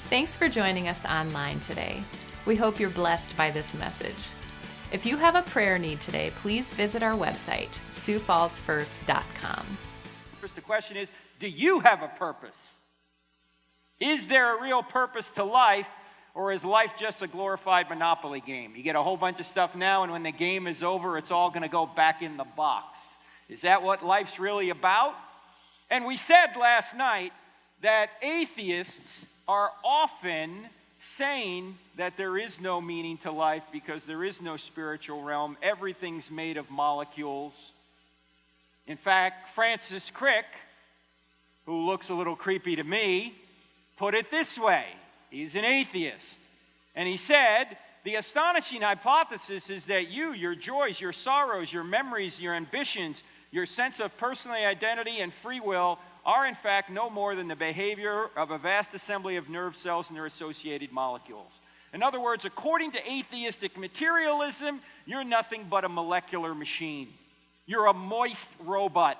Thanks for joining us online today. We hope you're blessed by this message. If you have a prayer need today, please visit our website, SiouxFallsFirst.com. First, the question is, do you have a purpose? Is there a real purpose to life, or is life just a glorified Monopoly game? You get a whole bunch of stuff now, and when the game is over, it's all going to go back in the box. Is that what life's really about? And we said last night that atheists are often saying that there is no meaning to life because there is no spiritual realm. Everything's made of molecules. In fact, Francis Crick, who looks a little creepy to me, put it this way. He's an atheist. And he said, the astonishing hypothesis is that you, your joys, your sorrows, your memories, your ambitions, your sense of personal identity and free will are in fact no more than the behavior of a vast assembly of nerve cells and their associated molecules. In other words, according to atheistic materialism, you're nothing but a molecular machine. You're a moist robot.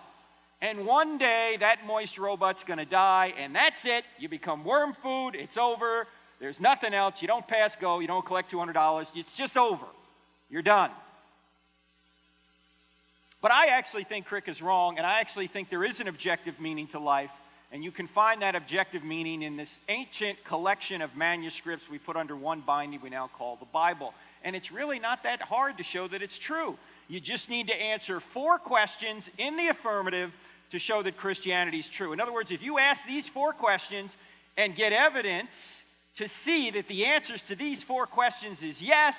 And one day, that moist robot's going to die, and that's it. You become worm food. It's over. There's nothing else. You don't pass go. You don't collect $200. It's just over. You're done. But I actually think Crick is wrong, and I actually think there is an objective meaning to life, and you can find that objective meaning in this ancient collection of manuscripts we put under one binding we now call the Bible. And it's really not that hard to show that it's true. You just need to answer 4 questions in the affirmative to show that Christianity is true. In other words, if you ask these 4 questions and get evidence to see that the answers to these 4 questions is yes,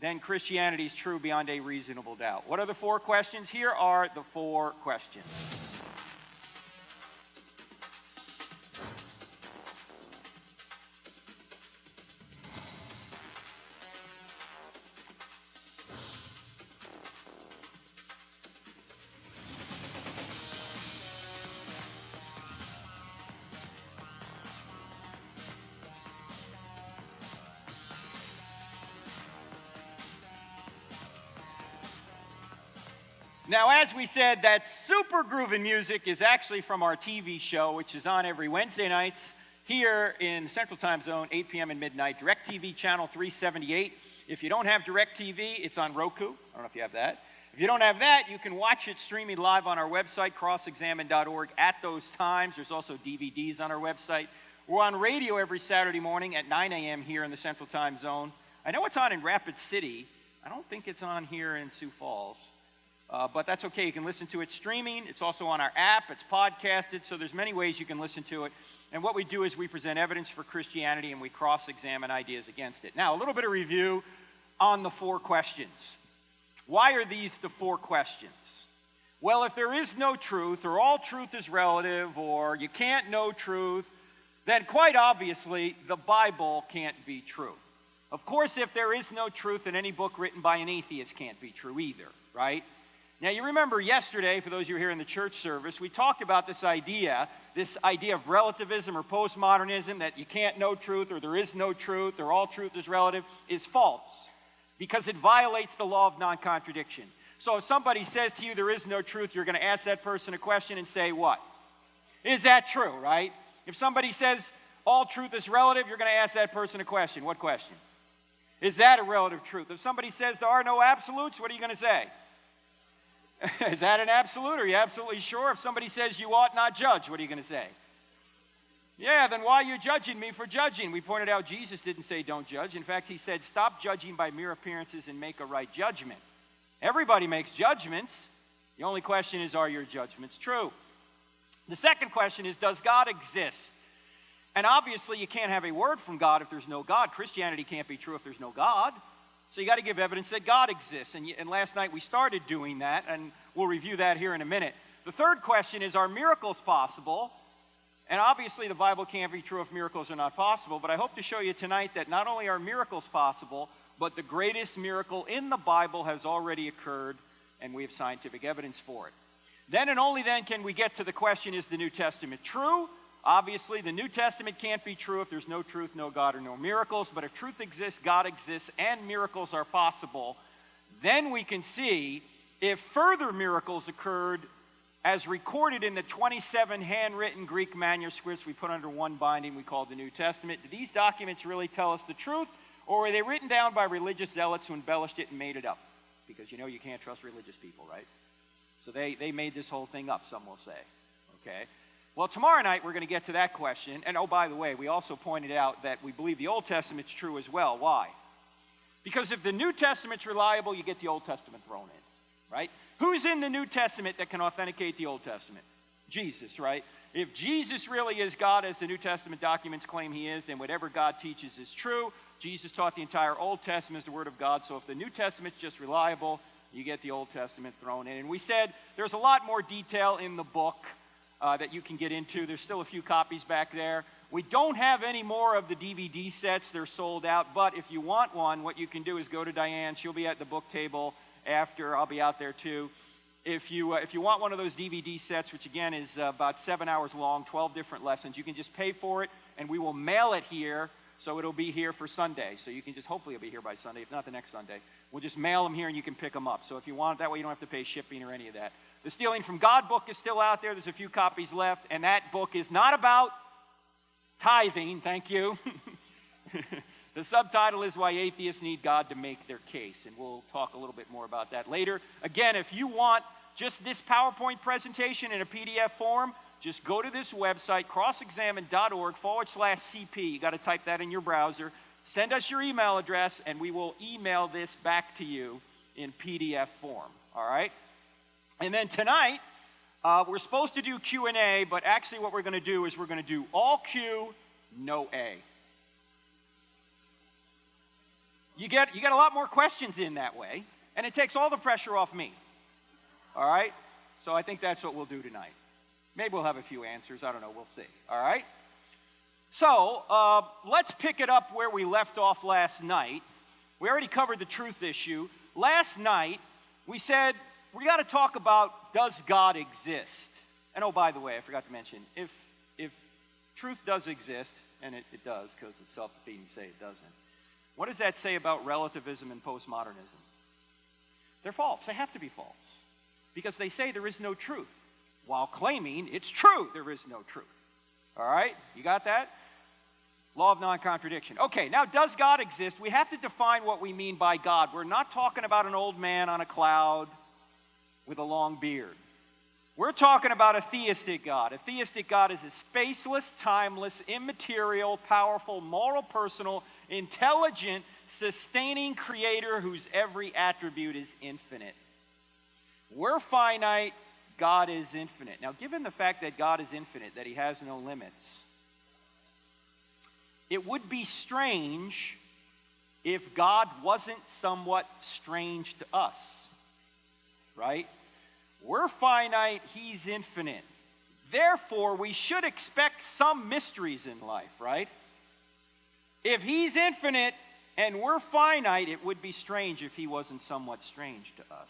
then Christianity is true beyond a reasonable doubt. What are the 4 questions? Here are the 4 questions. Now, as we said, that super grooving music is actually from our TV show, which is on every Wednesday nights here in Central Time Zone, 8 p.m. and midnight, DirecTV channel 378. If you don't have DirecTV, it's on Roku. I don't know if you have that. If you don't have that, you can watch it streaming live on our website, crossexamine.org, at those times. There's also DVDs on our website. We're on radio every Saturday morning at 9 a.m. here in the Central Time Zone. I know it's on in Rapid City. I don't think it's on here in Sioux Falls. But that's okay. You can listen to it streaming. It's also on our app. It's podcasted. So there's many ways you can listen to it. And what we do is we present evidence for Christianity and we cross-examine ideas against it. Now, a little bit of review on the 4 questions. Why are these the 4 questions? Well, if there is no truth, or all truth is relative, or you can't know truth, then quite obviously the Bible can't be true. Of course, if there is no truth, then any book written by an atheist can't be true either, right? Now, you remember yesterday, for those of you here in the church service, we talked about this idea of relativism or postmodernism, that you can't know truth, or there is no truth, or all truth is relative, is false, because it violates the law of non-contradiction. So if somebody says to you there is no truth, you're going to ask that person a question and say what? Is that true, right? If somebody says all truth is relative, you're going to ask that person a question. What question? Is that a relative truth? If somebody says there are no absolutes, what are you going to say? Is that an absolute? Are you absolutely sure? If somebody says you ought not judge, what are you going to say? Yeah, then why are you judging me for judging? We pointed out Jesus didn't say don't judge. In fact, he said stop judging by mere appearances and make a right judgment. Everybody makes judgments. The only question is, are your judgments true? The second question is, does God exist? And obviously, you can't have a word from God if there's no God. Christianity can't be true if there's no God. So you got to give evidence that God exists. And last night we started doing that, and we'll review that here in a minute. The third question is, are miracles possible? And obviously the Bible can't be true if miracles are not possible, but I hope to show you tonight that not only are miracles possible, but the greatest miracle in the Bible has already occurred, and we have scientific evidence for it. Then and only then can we get to the question, is the New Testament true? Obviously, the New Testament can't be true if there's no truth, no God, or no miracles. But if truth exists, God exists, and miracles are possible, then we can see if further miracles occurred as recorded in the 27 handwritten Greek manuscripts we put under one binding we call the New Testament, do these documents really tell us the truth, or were they written down by religious zealots who embellished it and made it up? Because you know you can't trust religious people, right? So they made this whole thing up, some will say. Okay? Well, tomorrow night we're going to get to that question. And oh, by the way, we also pointed out that we believe the Old Testament's true as well. Why? Because if the New Testament's reliable, you get the Old Testament thrown in, right? Who's in the New Testament that can authenticate the Old Testament? Jesus, right? If Jesus really is God, as the New Testament documents claim he is, then whatever God teaches is true. Jesus taught the entire Old Testament as the Word of God, so if the New Testament's just reliable, you get the Old Testament thrown in. And we said there's a lot more detail in the book that you can get into. There's still a few copies back there. We don't have any more of the DVD sets. They're sold out. But if you want one, what you can do is go to Diane. She'll be at the book table after. I'll be out there too. If you want one of those DVD sets, which again is about 7 hours long, 12 different lessons, you can just pay for it, and we will mail it here, so it'll be here for Sunday. So you can just, hopefully it'll be here by Sunday, if not the next Sunday. We'll just mail them here, and you can pick them up. So if you want it, that way you don't have to pay shipping or any of that. The Stealing from God book is still out there. There's a few copies left, and that book is not about tithing, thank you. The subtitle is Why Atheists Need God to Make Their Case, and we'll talk a little bit more about that later. Again, if you want just this PowerPoint presentation in a PDF form, just go to this website, crossexamine.org/CP. You got to type that in your browser. Send us your email address, and we will email this back to you in PDF form, all right? And then tonight, we're supposed to do Q&A, but actually what we're going to do is we're going to do all Q, no A. You get a lot more questions in that way, and it takes all the pressure off me. All right? So I think that's what we'll do tonight. Maybe we'll have a few answers. I don't know. We'll see. All right? So let's pick it up where we left off last night. We already covered the truth issue. Last night, we said we got to talk about, does God exist? And oh, by the way, I forgot to mention, if truth does exist, and it does because it's self-defeating to say it doesn't, what does that say about relativism and postmodernism? They're false. They have to be false. Because they say there is no truth, while claiming it's true there is no truth. All right? You got that? Law of non-contradiction. Okay, now does God exist? We have to define what we mean by God. We're not talking about an old man on a cloud with a long beard. We're talking about a theistic God. A theistic God is a spaceless, timeless, immaterial, powerful, moral, personal, intelligent, sustaining creator whose every attribute is infinite. We're finite, God is infinite. Now, given the fact that God is infinite, that he has no limits, it would be strange if God wasn't somewhat strange to us, right? We're finite, he's infinite. Therefore, we should expect some mysteries in life, right? If he's infinite and we're finite, it would be strange if he wasn't somewhat strange to us.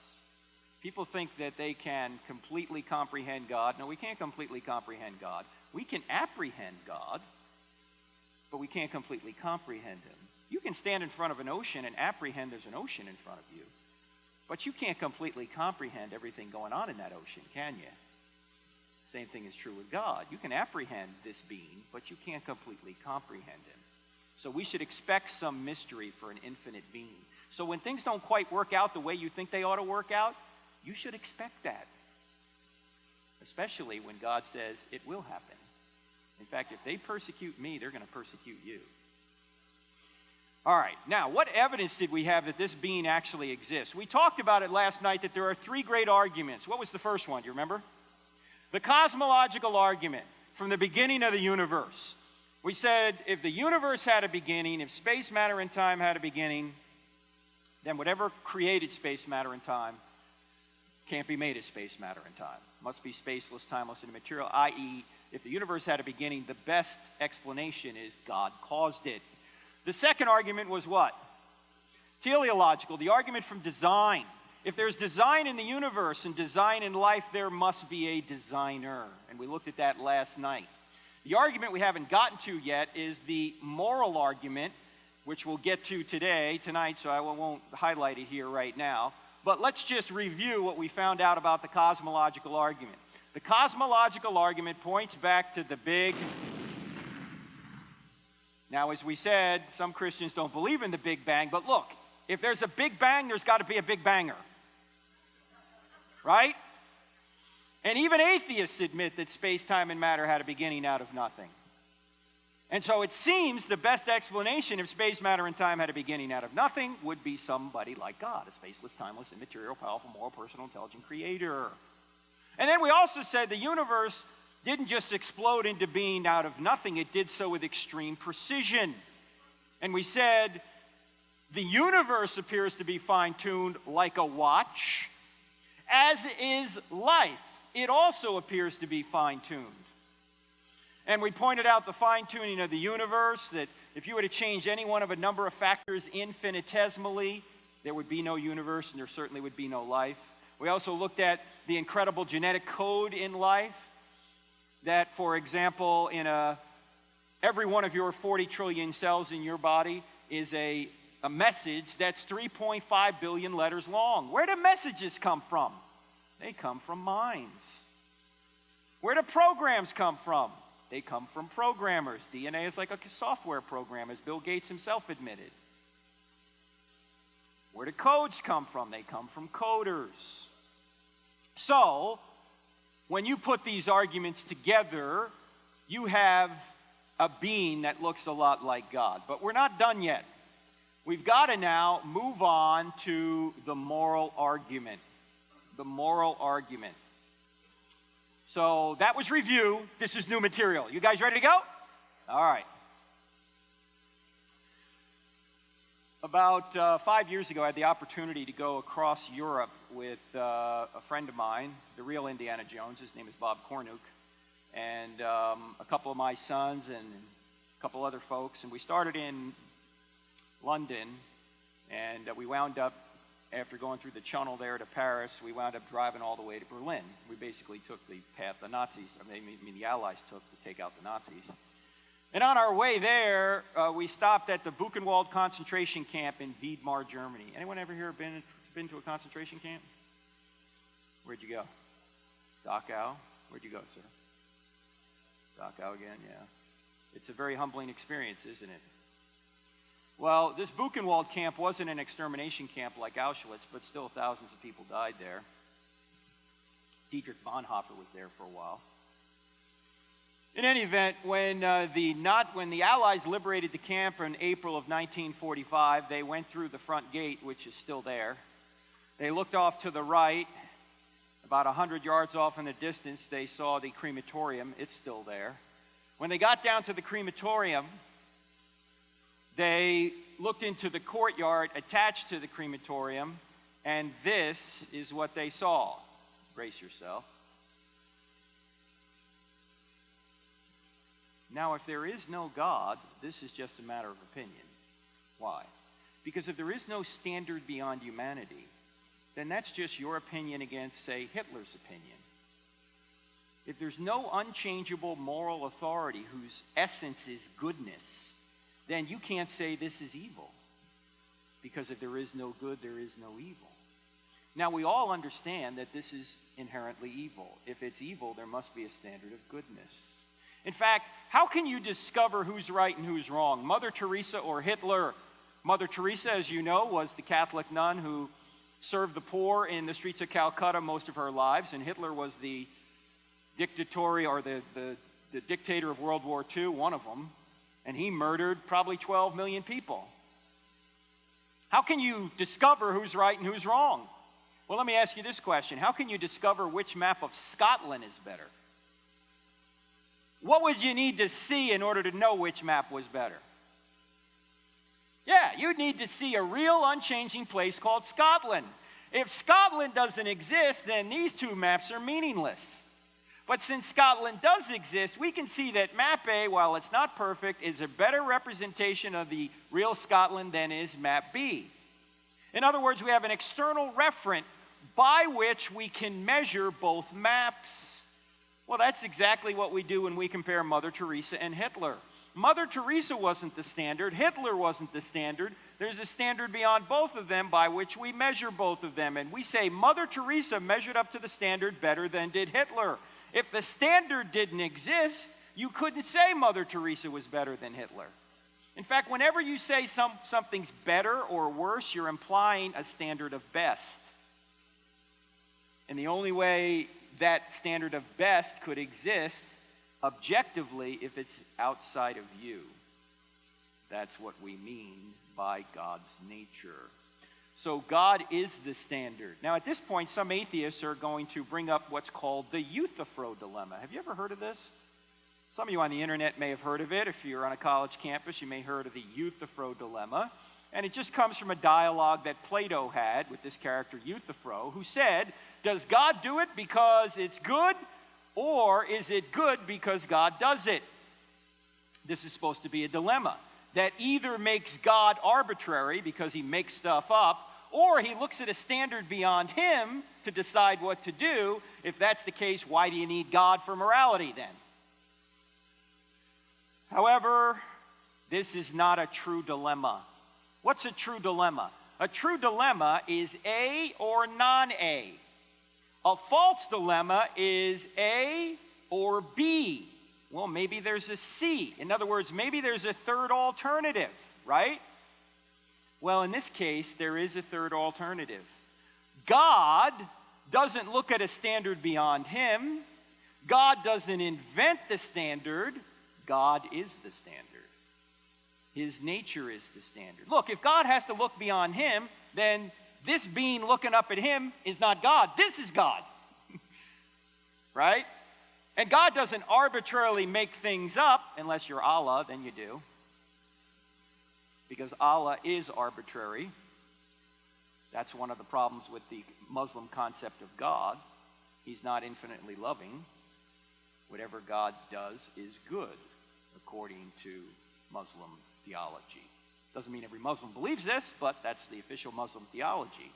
People think that they can completely comprehend God. No, we can't completely comprehend God. We can apprehend God, but we can't completely comprehend him. You can stand in front of an ocean and apprehend there's an ocean in front of you, but you can't completely comprehend everything going on in that ocean, can you? Same thing is true with God. You can apprehend this being, but you can't completely comprehend him. So we should expect some mystery for an infinite being. So when things don't quite work out the way you think they ought to work out, you should expect that. Especially when God says it will happen. In fact, if they persecute me, they're going to persecute you. All right, now, what evidence did we have that this being actually exists? We talked about it last night that there are three great arguments. What was the first one? Do you remember? The cosmological argument from the beginning of the universe. We said if the universe had a beginning, if space, matter, and time had a beginning, then whatever created space, matter, and time can't be made as space, matter, and time. Must be spaceless, timeless, and immaterial, i.e., if the universe had a beginning, the best explanation is God caused it. The second argument was what? Teleological, the argument from design. If there's design in the universe and design in life, there must be a designer. And we looked at that last night. The argument we haven't gotten to yet is the moral argument, which we'll get to tonight, so I won't highlight it here right now. But let's just review what we found out about the cosmological argument. The cosmological argument points back to the Big. Now, as we said, some Christians don't believe in the Big Bang, but look, if there's a Big Bang, there's got to be a Big Banger. Right? And even atheists admit that space, time, and matter had a beginning out of nothing. And so it seems the best explanation if space, matter, and time had a beginning out of nothing would be somebody like God, a spaceless, timeless, immaterial, powerful, moral, personal, intelligent creator. And then we also said the universe didn't just explode into being out of nothing, it did so with extreme precision. And we said the universe appears to be fine-tuned like a watch, as is life. It also appears to be fine-tuned. And we pointed out the fine-tuning of the universe, that if you were to change any one of a number of factors infinitesimally, there would be no universe and there certainly would be no life. We also looked at the incredible genetic code in life, that, for example, in every one of your 40 trillion cells in your body is a message that's 3.5 billion letters long. Where do messages come from? They come from minds. Where do programs come from? They come from programmers. DNA is like a software program, as Bill Gates himself admitted. Where do codes come from? They come from coders. So, when you put these arguments together, you have a being that looks a lot like God. But we're not done yet. We've got to now move on to the moral argument. The moral argument. So that was review. This is new material. You guys ready to go? All right. About 5 years ago, I had the opportunity to go across Europe with a friend of mine, the real Indiana Jones. His name is Bob Cornuke. And a couple of my sons and a couple other folks. And we started in London, and we wound up, after going through the channel there to Paris, we wound up driving all the way to Berlin. We basically took the path the Nazis, the Allies took to take out the Nazis. And on our way there, we stopped at the Buchenwald concentration camp in Wiedmar, Germany. Anyone ever here been to a concentration camp? Where'd you go? Dachau? Where'd you go, sir? Dachau again, yeah. It's a very humbling experience, isn't it? Well, this Buchenwald camp wasn't an extermination camp like Auschwitz, but still thousands of people died there. Dietrich Bonhoeffer was there for a while. In any event, when the Allies liberated the camp in April of 1945, they went through the front gate, which is still there. They looked off to the right. About 100 yards off in the distance, they saw the crematorium. It's still there. When they got down to the crematorium, they looked into the courtyard attached to the crematorium, and this is what they saw. Brace yourself. Now, if there is no God, this is just a matter of opinion. Why? Because if there is no standard beyond humanity, then that's just your opinion against, say, Hitler's opinion. If there's no unchangeable moral authority whose essence is goodness, then you can't say this is evil. Because if there is no good, there is no evil. Now, we all understand that this is inherently evil. If it's evil, there must be a standard of goodness. In fact, how can you discover who's right and who's wrong? Mother Teresa or Hitler? Mother Teresa, as you know, was the Catholic nun who served the poor in the streets of Calcutta most of her lives, and Hitler was the dictator of World War II, one of them, and he murdered probably 12 million people. How can you discover who's right and who's wrong? Well, let me ask you this question. How can you discover which map of Scotland is better? What would you need to see in order to know which map was better? Yeah, you'd need to see a real unchanging place called Scotland. If Scotland doesn't exist, then these two maps are meaningless. But since Scotland does exist, we can see that map A, while it's not perfect, is a better representation of the real Scotland than is map B. In other words, we have an external referent by which we can measure both maps. Well, that's exactly what we do when we compare Mother Teresa and Hitler. Mother Teresa wasn't the standard. Hitler wasn't the standard. There's a standard beyond both of them by which we measure both of them. And we say Mother Teresa measured up to the standard better than did Hitler. If the standard didn't exist, you couldn't say Mother Teresa was better than Hitler. In fact, whenever you say something's better or worse, you're implying a standard of best. And the only way that standard of best could exist objectively if it's outside of you. That's what we mean by God's nature. So God is the standard. Now at this point, some atheists are going to bring up what's called the Euthyphro dilemma. Have you ever heard of this? Some of you on the internet may have heard of it. If you're on a college campus, you may have heard of the Euthyphro dilemma. And it just comes from a dialogue that Plato had with this character Euthyphro, who said, does God do it because it's good, or is it good because God does it? This is supposed to be a dilemma that either makes God arbitrary because he makes stuff up, or he looks at a standard beyond him to decide what to do. If that's the case, why do you need God for morality then? However, this is not a true dilemma. What's a true dilemma? A true dilemma is A or non-A. A false dilemma is A or B. Well, maybe there's a C. In other words, maybe there's a third alternative, right? Well, in this case, there is a third alternative. God doesn't look at a standard beyond him. God doesn't invent the standard. God is the standard. His nature is the standard. Look, if God has to look beyond him, then this being looking up at him is not God. This is God. Right? And God doesn't arbitrarily make things up, unless you're Allah, then you do. Because Allah is arbitrary. That's one of the problems with the Muslim concept of God. He's not infinitely loving. Whatever God does is good, according to Muslim theology. Doesn't mean every Muslim believes this, but that's the official Muslim theology.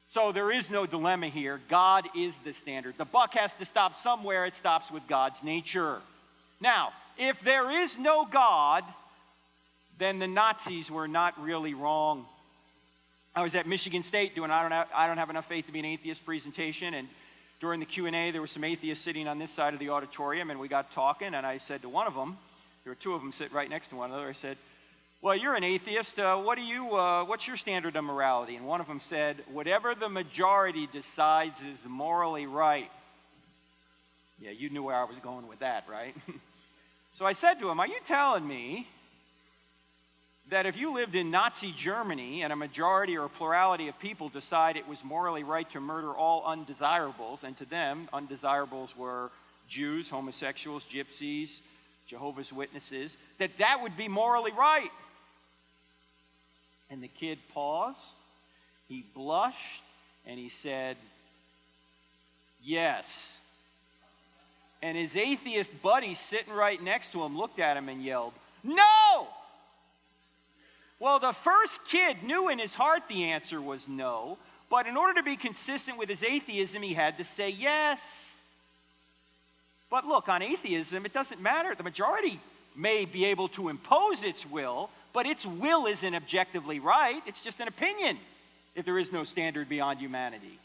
So there is no dilemma here. God is the standard. The buck has to stop somewhere. It stops with God's nature. Now, if there is no God, then the Nazis were not really wrong. I was at Michigan State doing I don't have enough faith to be an atheist presentation, and during the Q&A, there were some atheists sitting on this side of the auditorium, and we got talking, and I said to one of them, there were two of them sitting right next to one another, I said, well, you're an atheist. What's your standard of morality? And one of them said, whatever the majority decides is morally right. Yeah, you knew where I was going with that, right? So I said to him, are you telling me that if you lived in Nazi Germany and a majority or a plurality of people decide it was morally right to murder all undesirables, and to them, undesirables were Jews, homosexuals, gypsies, Jehovah's Witnesses, that would be morally right? And the kid paused, he blushed, and he said, yes. And his atheist buddy sitting right next to him looked at him and yelled, no! Well, the first kid knew in his heart the answer was no, but in order to be consistent with his atheism, he had to say yes. But look, on atheism, it doesn't matter. The majority may be able to impose its will, but its will isn't objectively right. It's just an opinion if there is no standard beyond humanity.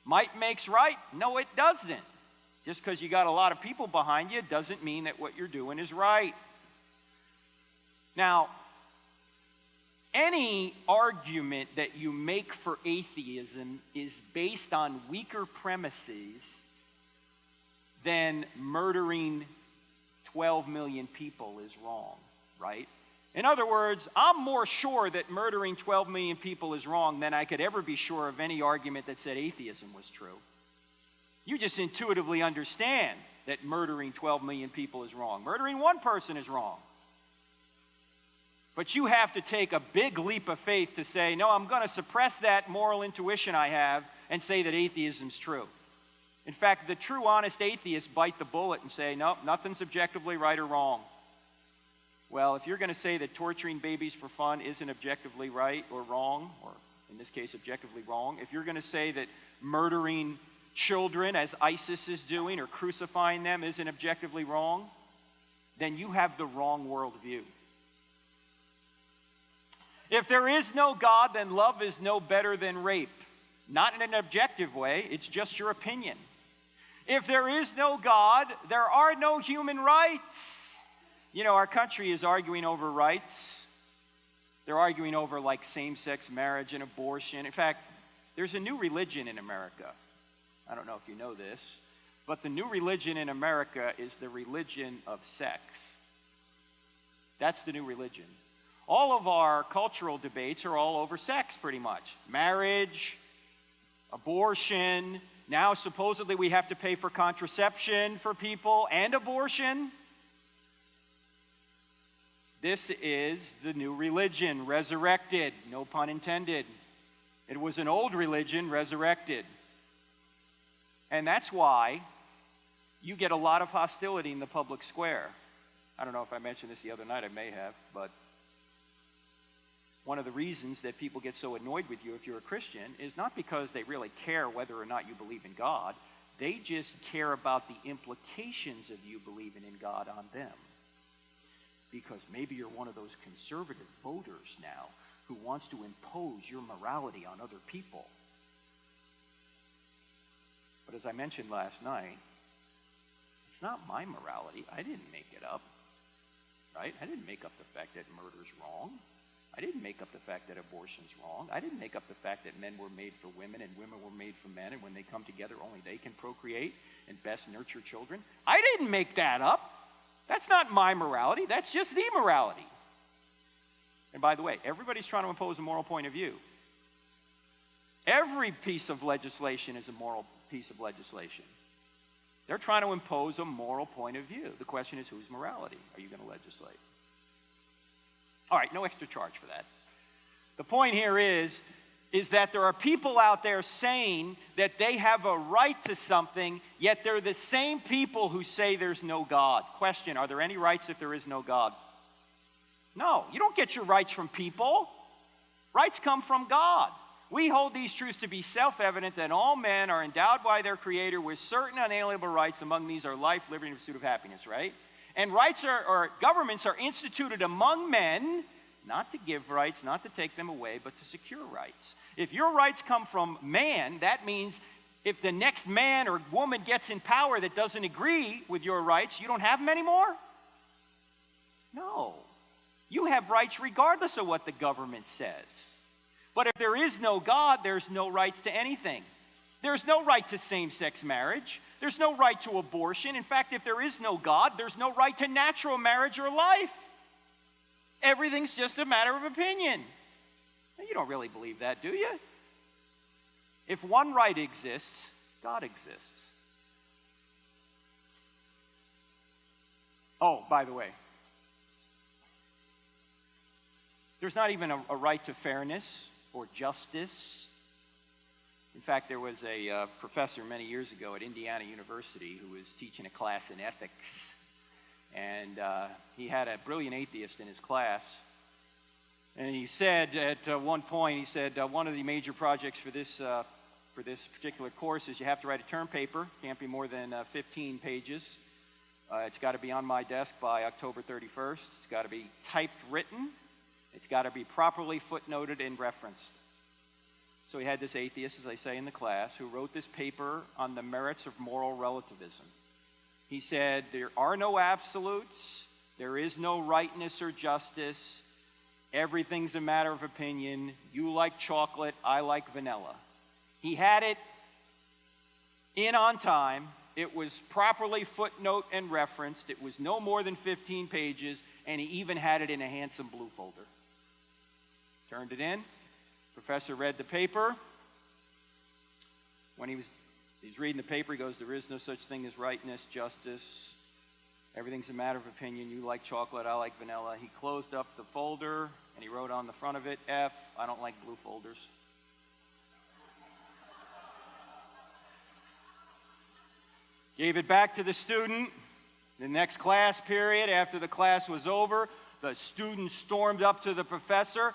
Might makes right? No, it doesn't. Just because you got a lot of people behind you doesn't mean that what you're doing is right. Now, any argument that you make for atheism is based on weaker premises than murdering 12 million people is wrong, right? In other words, I'm more sure that murdering 12 million people is wrong than I could ever be sure of any argument that said atheism was true. You just intuitively understand that murdering 12 million people is wrong. Murdering one person is wrong. But you have to take a big leap of faith to say, no, I'm going to suppress that moral intuition I have and say that atheism's true. In fact, the true honest atheists bite the bullet and say, no, nothing's objectively right or wrong. Well, if you're going to say that torturing babies for fun isn't objectively right or wrong, or in this case, objectively wrong, if you're going to say that murdering children, as ISIS is doing, or crucifying them isn't objectively wrong, then you have the wrong worldview. If there is no God, then love is no better than rape. Not in an objective way, it's just your opinion. If there is no God, there are no human rights. You know, our country is arguing over rights. They're arguing over like same-sex marriage and abortion. In fact, there's a new religion in America. I don't know if you know this, but the new religion in America is the religion of sex. That's the new religion. All of our cultural debates are all over sex, pretty much. Marriage, abortion. Now, supposedly, we have to pay for contraception for people and abortion. This is the new religion, resurrected, no pun intended. It was an old religion, resurrected. And that's why you get a lot of hostility in the public square. I don't know if I mentioned this the other night, I may have, but one of the reasons that people get so annoyed with you if you're a Christian is not because they really care whether or not you believe in God. They just care about the implications of you believing in God on them. Because maybe you're one of those conservative voters now who wants to impose your morality on other people. But as I mentioned last night, it's not my morality. I didn't make it up, right? I didn't make up the fact that murder's wrong. I didn't make up the fact that abortion's wrong. I didn't make up the fact that men were made for women and women were made for men, and when they come together, only they can procreate and best nurture children. I didn't make that up. That's not my morality. That's just the morality. And by the way, everybody's trying to impose a moral point of view. Every piece of legislation is a moral piece of legislation. They're trying to impose a moral point of view. The question is, whose morality are you going to legislate? All right, no extra charge for that. The point here is that there are people out there saying that they have a right to something, yet they're the same people who say there's no God. Question, are there any rights if there is no God? No, you don't get your rights from people. Rights come from God. We hold these truths to be self-evident that all men are endowed by their Creator with certain unalienable rights. Among these are life, liberty, and pursuit of happiness, right? And rights or governments are instituted among men, not to give rights, not to take them away, but to secure rights. If your rights come from man, that means if the next man or woman gets in power that doesn't agree with your rights, you don't have them anymore? No. You have rights regardless of what the government says. But if there is no God, there's no rights to anything. There's no right to same-sex marriage. There's no right to abortion. In fact, if there is no God, there's no right to natural marriage or life. Everything's just a matter of opinion. You don't really believe that, do you? If one right exists, God exists. Oh, by the way, there's not even a right to fairness or justice. In fact, there was a professor many years ago at Indiana University who was teaching a class in ethics. And he had a brilliant atheist in his class. And he said at one point, he said, one of the major projects for this particular course is you have to write a term paper. Can't be more than 15 pages. It's got to be on my desk by October 31st. It's got to be typed written. It's got to be properly footnoted and referenced. So he had this atheist, as I say in the class, who wrote this paper on the merits of moral relativism. He said, there are no absolutes. There is no rightness or justice. Everything's a matter of opinion. You like chocolate, I like vanilla. He had it in on time. It was properly footnote and referenced. It was no more than 15 pages, and he even had it in a handsome blue folder. Turned it in. Professor read the paper. When he's reading the paper, he goes, there is no such thing as rightness, justice. Everything's a matter of opinion. You like chocolate, I like vanilla. He closed up the folder, and he wrote on the front of it, F, I don't like blue folders. Gave it back to the student. The next class period, after the class was over, the student stormed up to the professor.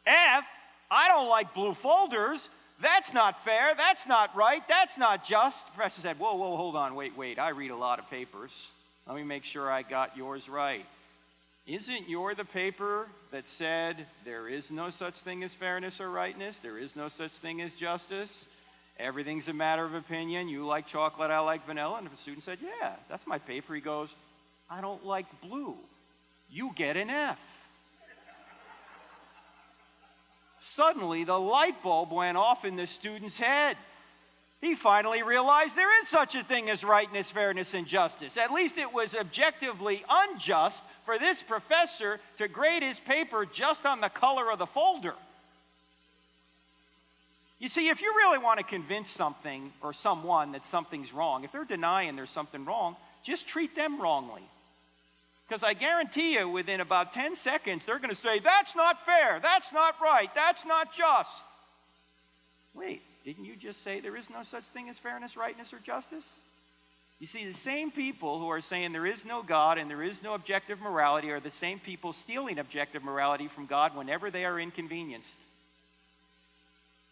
F, I don't like blue folders. That's not fair. That's not right. That's not just. The professor said, whoa, hold on, wait. I read a lot of papers. Let me make sure I got yours right. Isn't your the paper that said there is no such thing as fairness or rightness? There is no such thing as justice? Everything's a matter of opinion. You like chocolate, I like vanilla. And if a student said, yeah, that's my paper, he goes, I don't like blue. You get an F. Suddenly, the light bulb went off in the student's head. He finally realized there is such a thing as rightness, fairness, and justice. At least it was objectively unjust for this professor to grade his paper just on the color of the folder. You see, if you really want to convince something or someone that something's wrong, if they're denying there's something wrong, just treat them wrongly. Because I guarantee you, within about 10 seconds, they're going to say, that's not fair, that's not right, that's not just. Wait, didn't you just say there is no such thing as fairness, rightness, or justice? You see, the same people who are saying there is no God and there is no objective morality are the same people stealing objective morality from God whenever they are inconvenienced.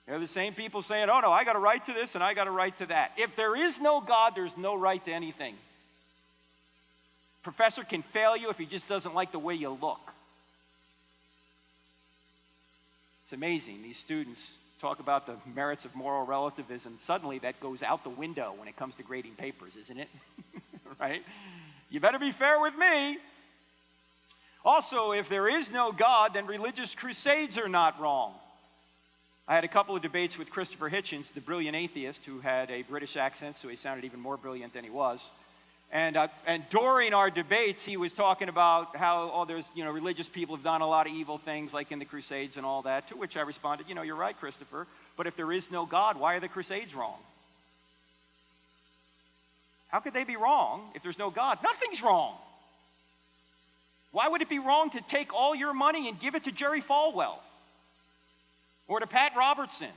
They're the same people saying, oh no, I got a right to this and I got a right to that. If there is no God, there's no right to anything. Professor can fail you if he just doesn't like the way you look. It's amazing. These students talk about the merits of moral relativism. Suddenly that goes out the window when it comes to grading papers, isn't it? Right? You better be fair with me. Also, if there is no God, then religious crusades are not wrong. I had a couple of debates with Christopher Hitchens, the brilliant atheist who had a British accent, so he sounded even more brilliant than he was. And during our debates, he was talking about how, there's, religious people have done a lot of evil things, like in the Crusades and all that, to which I responded, you're right, Christopher, but if there is no God, why are the Crusades wrong? How could they be wrong if there's no God? Nothing's wrong. Why would it be wrong to take all your money and give it to Jerry Falwell? Or to Pat Robertson?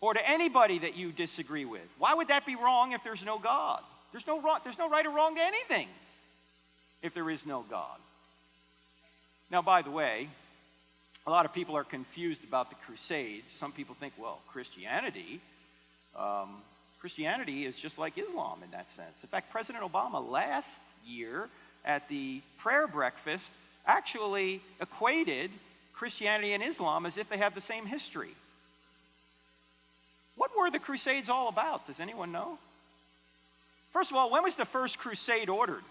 Or to anybody that you disagree with? Why would that be wrong if there's no God? There's no right or wrong to anything if there is no God. Now, by the way, a lot of people are confused about the Crusades. Some people think, well, Christianity is just like Islam in that sense. In fact, President Obama last year at the prayer breakfast actually equated Christianity and Islam as if they have the same history. What were the Crusades all about? Does anyone know? First of all, when was the first crusade ordered?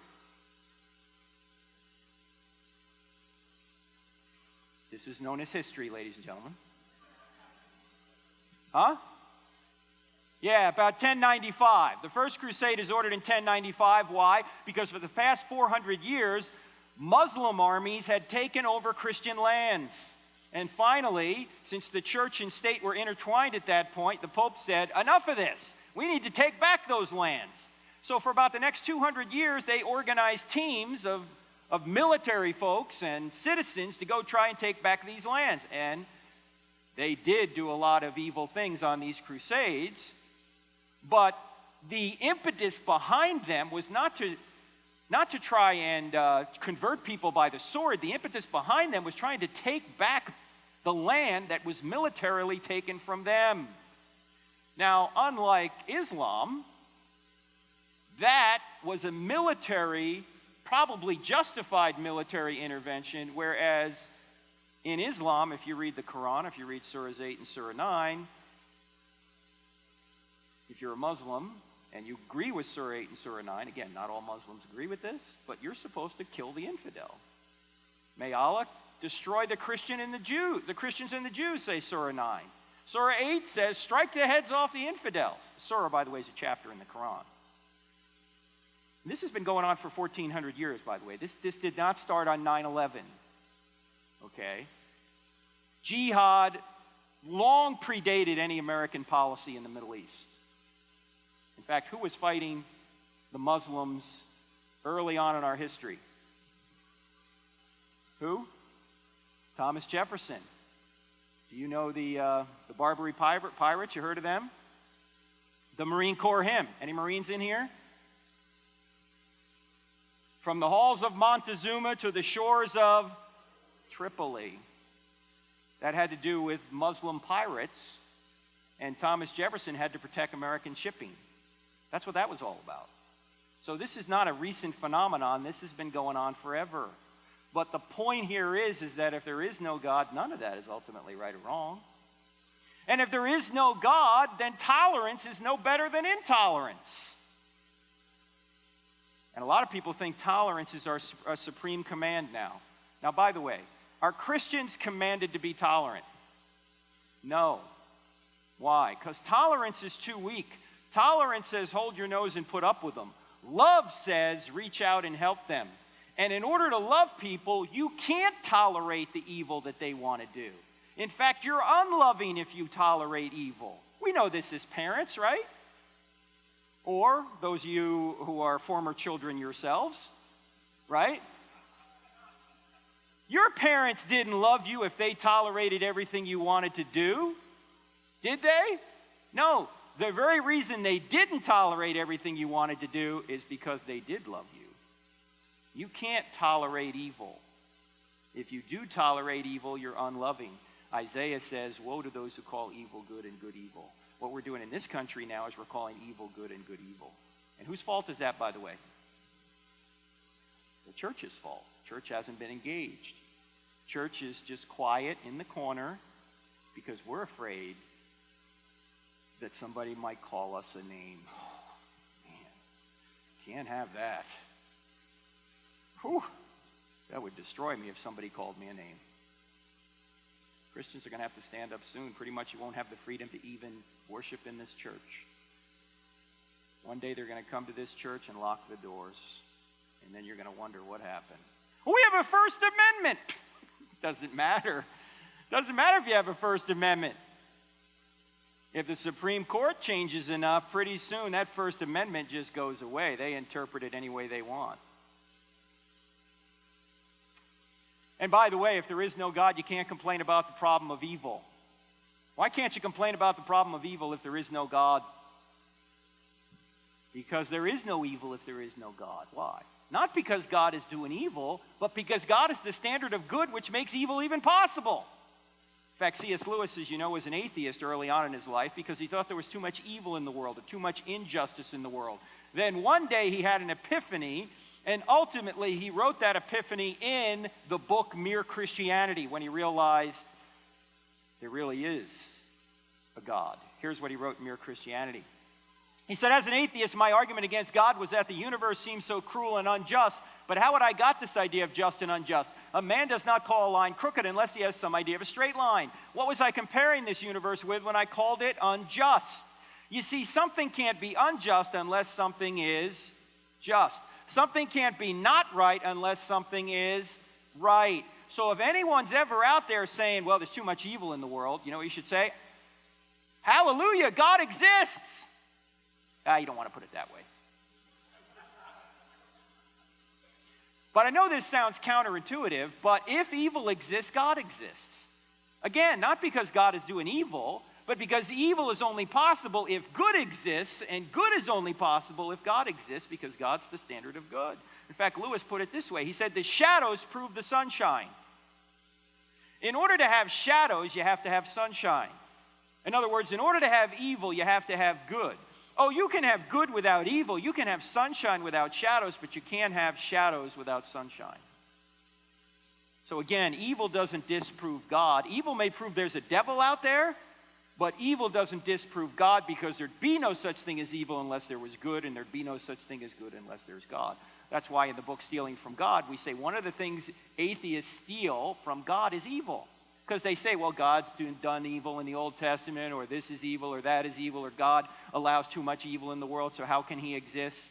This is known as history, ladies and gentlemen. Huh? Yeah, about 1095. The first crusade is ordered in 1095. Why? Because for the past 400 years, Muslim armies had taken over Christian lands. And finally, since the church and state were intertwined at that point, the Pope said, enough of this. We need to take back those lands. So for about the next 200 years, they organized teams of military folks and citizens to go try and take back these lands. And they did do a lot of evil things on these crusades, but the impetus behind them was not to try and convert people by the sword. The impetus behind them was trying to take back the land that was militarily taken from them. Now, unlike Islam, that was a military, probably justified military intervention, whereas in Islam, if you read the Quran, if you read Surahs 8 and Surah 9, if you're a Muslim and you agree with Surah 8 and Surah 9, again, not all Muslims agree with this, but you're supposed to kill the infidel. May Allah destroy the Christians and the Jews, say Surah 9. Surah 8 says, strike the heads off the infidels. Surah, by the way, is a chapter in the Quran. And this has been going on for 1,400 years, by the way. This did not start on 9/11. Okay? Jihad long predated any American policy in the Middle East. In fact, who was fighting the Muslims early on in our history? Who? Thomas Jefferson. Do you know the Barbary Pirates? You heard of them? The Marine Corps hymn. Any Marines in here? From the halls of Montezuma to the shores of Tripoli. That had to do with Muslim pirates, and Thomas Jefferson had to protect American shipping. That's what that was all about. So this is not a recent phenomenon. This has been going on forever. But the point here is that if there is no God, none of that is ultimately right or wrong. And if there is no God, then tolerance is no better than intolerance. And a lot of people think tolerance is our supreme command now. Now, by the way, are Christians commanded to be tolerant? No. Why? Because tolerance is too weak. Tolerance says hold your nose and put up with them. Love says reach out and help them. And in order to love people, you can't tolerate the evil that they want to do. In fact, you're unloving if you tolerate evil. We know this as parents, right? Or those of you who are former children yourselves, right? Your parents didn't love you if they tolerated everything you wanted to do, did they? No. The very reason they didn't tolerate everything you wanted to do is because they did love you. You can't tolerate evil. If you do tolerate evil, you're unloving. Isaiah says, woe to those who call evil good and good evil. What we're doing in this country now is we're calling evil good and good evil. And whose fault is that, by the way? The church's fault. Church hasn't been engaged. Church is just quiet in the corner because we're afraid that somebody might call us a name. Oh, man, can't have that. Whew, that would destroy me if somebody called me a name. Christians are going to have to stand up soon. Pretty much you won't have the freedom to even worship in this church. One day they're going to come to this church and lock the doors, and then you're going to wonder what happened. Well, we have a First Amendment. Doesn't matter. Doesn't matter if you have a First Amendment. If the Supreme Court changes enough, pretty soon that First Amendment just goes away. They interpret it any way they want. And by the way, if there is no God, you can't complain about the problem of evil. Why can't you complain about the problem of evil if there is no God? Because there is no evil if there is no God. Why? Not because God is doing evil, but because God is the standard of good, which makes evil even possible. In fact, C.S. Lewis, as you know, was an atheist early on in his life because he thought there was too much evil in the world, or too much injustice in the world. Then one day he had an epiphany, and ultimately he wrote that epiphany in the book Mere Christianity when he realized there really is a God. Here's what he wrote in Mere Christianity. He said, as an atheist, my argument against God was that the universe seems so cruel and unjust. But how had I got this idea of just and unjust? A man does not call a line crooked unless he has some idea of a straight line. What was I comparing this universe with when I called it unjust? You see, something can't be unjust unless something is just. Something can't be not right unless something is right. So if anyone's ever out there saying, well, there's too much evil in the world, you know what you should say? Hallelujah, God exists. You don't want to put it that way. But I know this sounds counterintuitive, but if evil exists, God exists. Again, not because God is doing evil, but because evil is only possible if good exists, and good is only possible if God exists, because God's the standard of good. In fact, Lewis put it this way. He said, the shadows prove the sunshine. In order to have shadows, you have to have sunshine. In other words, in order to have evil, you have to have good. Oh, you can have good without evil. You can have sunshine without shadows, but you can't have shadows without sunshine. So again, evil doesn't disprove God. Evil may prove there's a devil out there, but evil doesn't disprove God, because there'd be no such thing as evil unless there was good, and there'd be no such thing as good unless there's God. That's why in the book Stealing from God, we say one of the things atheists steal from God is evil. Because they say, well, God's done evil in the Old Testament, or this is evil, or that is evil, or God allows too much evil in the world, so how can he exist?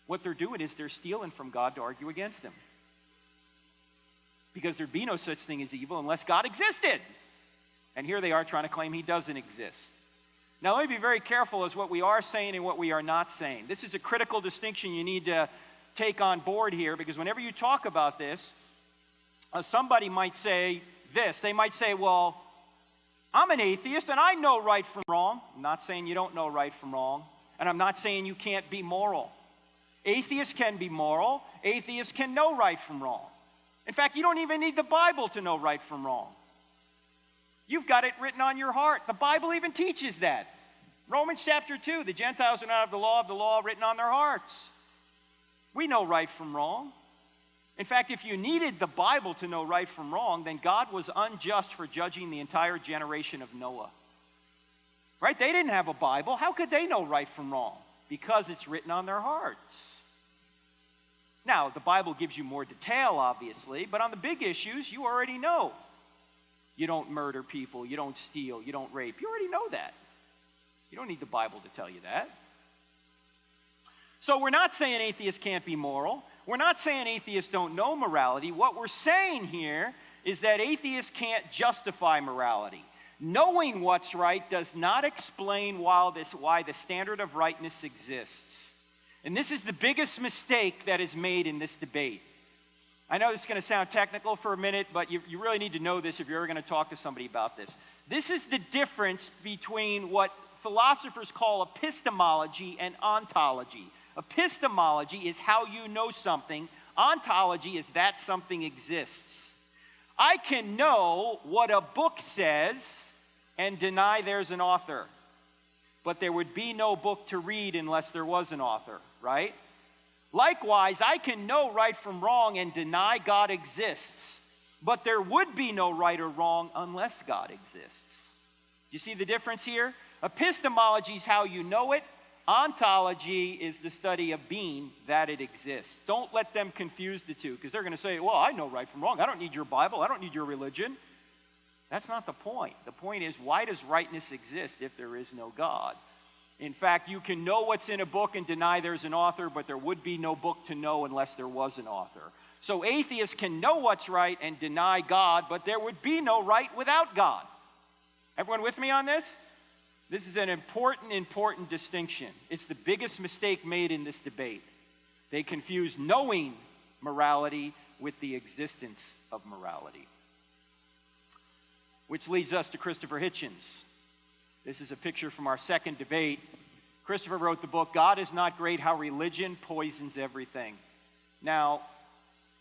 What they're doing is they're stealing from God to argue against him. Because there'd be no such thing as evil unless God existed. And here they are trying to claim he doesn't exist. Now, let me be very careful as what we are saying and what we are not saying. This is a critical distinction you need to take on board here, because whenever you talk about this, somebody might say this. They might say, well, I'm an atheist and I know right from wrong. I'm not saying you don't know right from wrong. And I'm not saying you can't be moral. Atheists can be moral. Atheists can know right from wrong. In fact, you don't even need the Bible to know right from wrong. You've got it written on your heart. The Bible even teaches that. Romans chapter 2, the Gentiles are not of the law written on their hearts. We know right from wrong. In fact, if you needed the Bible to know right from wrong, then God was unjust for judging the entire generation of Noah. Right? They didn't have a Bible. How could they know right from wrong? Because it's written on their hearts. Now, the Bible gives you more detail, obviously, but on the big issues, you already know. You don't murder people, you don't steal, you don't rape. You already know that. You don't need the Bible to tell you that. So we're not saying atheists can't be moral. We're not saying atheists don't know morality. What we're saying here is that atheists can't justify morality. Knowing what's right does not explain why the standard of rightness exists. And this is the biggest mistake that is made in this debate. I know this is going to sound technical for a minute, but you really need to know this if you're ever going to talk to somebody about this. This is the difference between what philosophers call epistemology and ontology. Epistemology is how you know something. Ontology is that something exists. I can know what a book says and deny there's an author. But there would be no book to read unless there was an author, right? Likewise, I can know right from wrong and deny God exists. But there would be no right or wrong unless God exists. Do you see the difference here? Epistemology is how you know it. Ontology is the study of being, that it exists. Don't let them confuse the two, because they're going to say, well, I know right from wrong. I don't need your Bible. I don't need your religion. That's not the point. The point is, why does rightness exist if there is no God? In fact, you can know what's in a book and deny there's an author, but there would be no book to know unless there was an author. So atheists can know what's right and deny God, but there would be no right without God. Everyone with me on this? This is an important distinction. It's the biggest mistake made in this debate. They confuse knowing morality with the existence of morality. Which leads us to Christopher Hitchens. This is a picture from our second debate. Christopher wrote the book, God is Not Great, How Religion Poisons Everything. Now,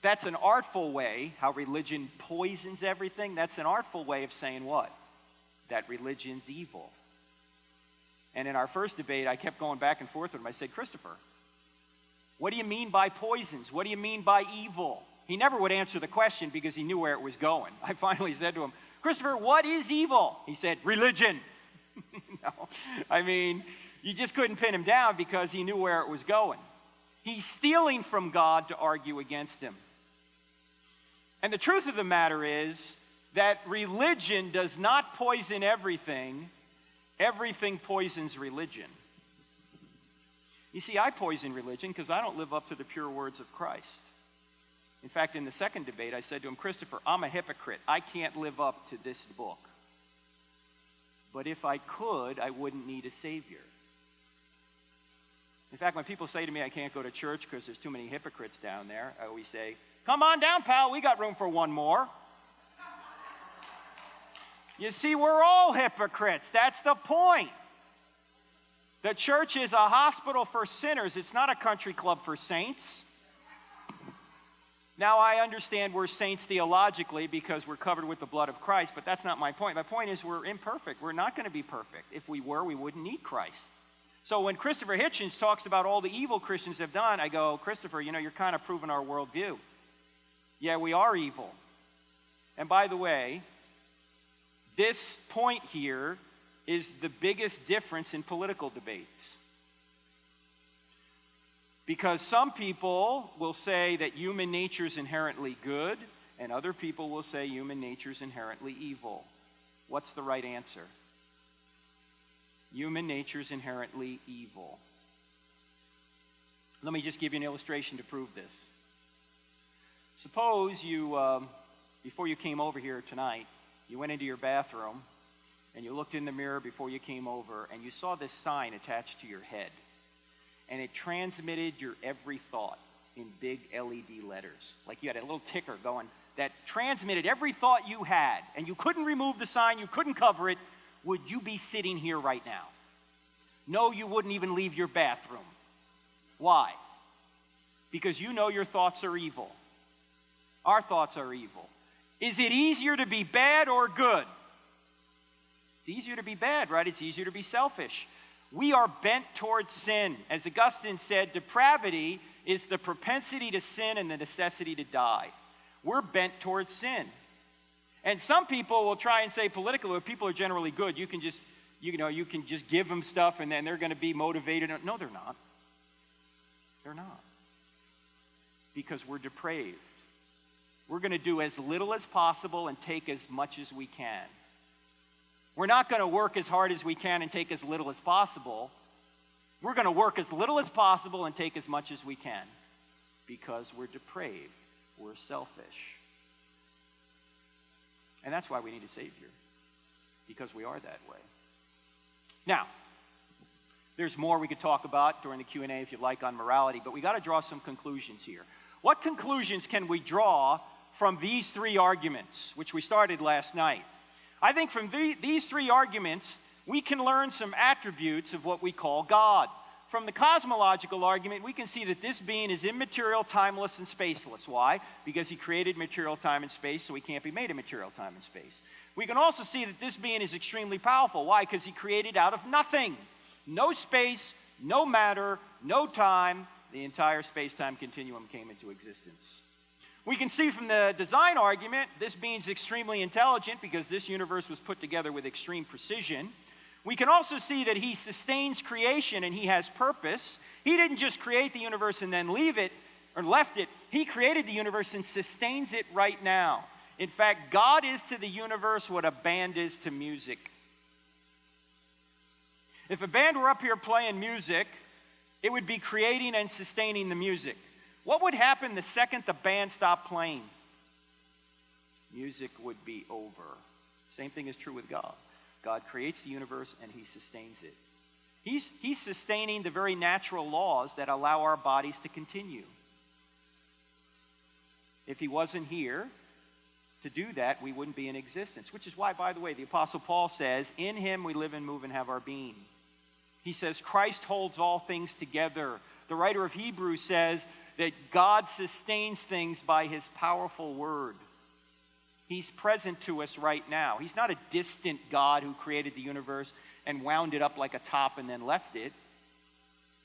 that's an artful way, how religion poisons everything. That's an artful way of saying what? That religion's evil. And in our first debate, I kept going back and forth with him. I said, Christopher, what do you mean by poisons? What do you mean by evil? He never would answer the question because he knew where it was going. I finally said to him, Christopher, what is evil? He said, religion. No, I mean, you just couldn't pin him down because he knew where it was going. He's stealing from God to argue against him. And the truth of the matter is that religion does not poison everything. Everything poisons religion. You see, I poison religion because I don't live up to the pure words of Christ. In fact, in the second debate, I said to him, Christopher, I'm a hypocrite. I can't live up to this book. But if I could, I wouldn't need a Savior. In fact, when people say to me I can't go to church because there's too many hypocrites down there, I always say, come on down, pal. We got room for one more. You see, we're all hypocrites. That's the point. The church is a hospital for sinners. It's not a country club for saints. Now, I understand we're saints theologically because we're covered with the blood of Christ, but that's not my point. My point is we're imperfect. We're not going to be perfect. If we were, we wouldn't need Christ. So when Christopher Hitchens talks about all the evil Christians have done, I go, Christopher, you know, you're kind of proving our worldview. Yeah, we are evil. And by the way, this point here is the biggest difference in political debates. Because some people will say that human nature is inherently good, and other people will say human nature is inherently evil. What's the right answer? Human nature is inherently evil. Let me just give you an illustration to prove this. Suppose you, before you came over here tonight, you went into your bathroom, and you looked in the mirror before you came over, and you saw this sign attached to your head. And it transmitted your every thought in big LED letters. Like you had a little ticker going that transmitted every thought you had, and you couldn't remove the sign, you couldn't cover it. Would you be sitting here right now? No, you wouldn't even leave your bathroom. Why? Because you know your thoughts are evil. Our thoughts are evil. Is it easier to be bad or good? It's easier to be bad, right? It's easier to be selfish. We are bent towards sin. As Augustine said, depravity is the propensity to sin and the necessity to die. We're bent towards sin. And some people will try and say politically, if people are generally good, you can just give them stuff and then they're going to be motivated. No, they're not. They're not. Because we're depraved. We're going to do as little as possible and take as much as we can. We're not going to work as hard as we can and take as little as possible. We're going to work as little as possible and take as much as we can because we're depraved. We're selfish. And that's why we need a Savior, because we are that way. Now, there's more we could talk about during the Q&A if you'd like on morality, but we got to draw some conclusions here. What conclusions can we draw from these three arguments, which we started last night? I think from these three arguments, we can learn some attributes of what we call God. From the cosmological argument, we can see that this being is immaterial, timeless, and spaceless. Why? Because he created material time and space, so he can't be made of material time and space. We can also see that this being is extremely powerful. Why? Because he created out of nothing. No space, no matter, no time. The entire space-time continuum came into existence. We can see from the design argument, this being is extremely intelligent because this universe was put together with extreme precision. We can also see that he sustains creation and he has purpose. He didn't just create the universe and then leave it or left it. He created the universe and sustains it right now. In fact, God is to the universe what a band is to music. If a band were up here playing music, it would be creating and sustaining the music. What would happen the second the band stopped playing? Music would be over. Same thing is true with God. God creates the universe and he sustains it. He's sustaining the very natural laws that allow our bodies to continue. If he wasn't here to do that, we wouldn't be in existence. Which is why, by the way, the Apostle Paul says, in him we live and move and have our being. He says, Christ holds all things together. The writer of Hebrews says that God sustains things by his powerful word. He's present to us right now. He's not a distant God who created the universe and wound it up like a top and then left it.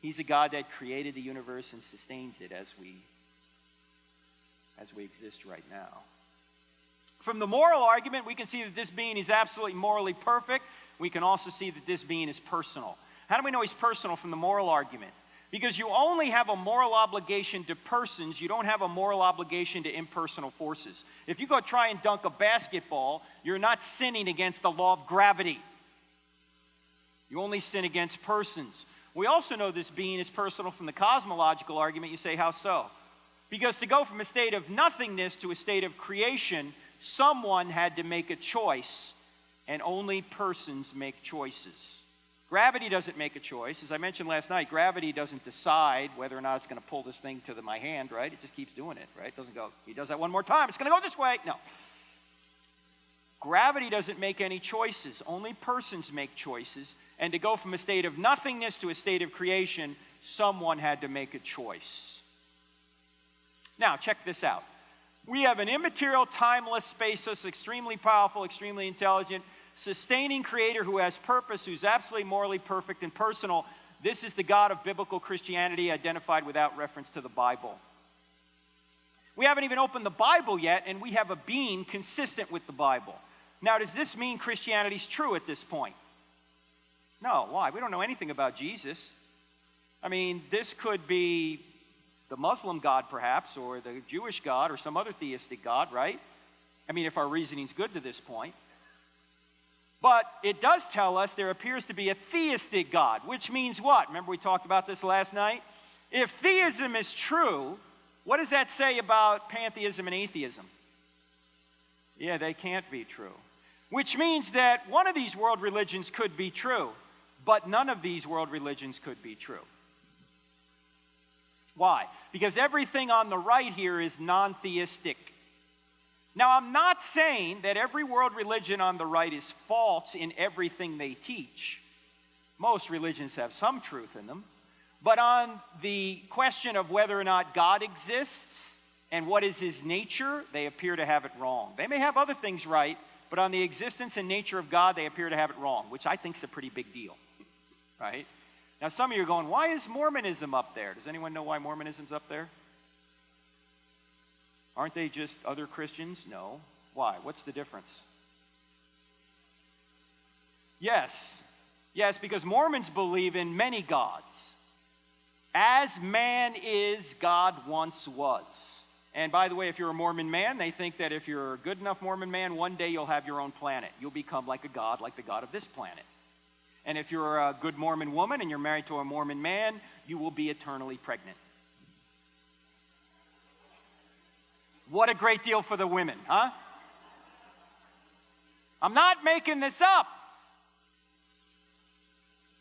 He's a God that created the universe and sustains it as we exist right now. From the moral argument, we can see that this being is absolutely morally perfect. We can also see that this being is personal. How do we know he's personal from the moral argument? Because you only have a moral obligation to persons. You don't have a moral obligation to impersonal forces. If you go try and dunk a basketball, you're not sinning against the law of gravity. You only sin against persons. We also know this being is personal from the cosmological argument. You say, how so? Because to go from a state of nothingness to a state of creation, someone had to make a choice, and only persons make choices. Gravity doesn't make a choice. As I mentioned last night, gravity doesn't decide whether or not it's going to pull this thing to my hand, right? It just keeps doing it, right? It doesn't go, he does that one more time, it's going to go this way. No. Gravity doesn't make any choices. Only persons make choices. And to go from a state of nothingness to a state of creation, someone had to make a choice. Now, check this out. We have an immaterial, timeless, spaceless, extremely powerful, extremely intelligent, sustaining creator who has purpose, who's absolutely morally perfect and personal. This is the God of biblical Christianity identified without reference to the Bible. We haven't even opened the Bible yet, and we have a being consistent with the Bible. Now, does this mean Christianity's true at this point? No. Why? We don't know anything about Jesus. I mean, this could be the Muslim God, perhaps, or the Jewish God, or some other theistic God, right? I mean, if our reasoning's good to this point. But it does tell us there appears to be a theistic God, which means what? Remember we talked about this last night? If theism is true, what does that say about pantheism and atheism? Yeah, they can't be true. Which means that one of these world religions could be true, but none of these world religions could be true. Why? Because everything on the right here is non-theistic. Now, I'm not saying that every world religion on the right is false in everything they teach. Most religions have some truth in them. But on the question of whether or not God exists and what is his nature, they appear to have it wrong. They may have other things right, but on the existence and nature of God, they appear to have it wrong, which I think is a pretty big deal. right? Now, some of you are going, why is Mormonism up there? Does anyone know why Mormonism's up there? Aren't they just other Christians? No. Why? What's the difference? Yes. Yes, because Mormons believe in many gods. As man is, God once was. And by the way, if you're a Mormon man, they think that if you're a good enough Mormon man, one day you'll have your own planet. You'll become like a god, like the god of this planet. And if you're a good Mormon woman and you're married to a Mormon man, you will be eternally pregnant. What a great deal for the women, huh? I'm not making this up.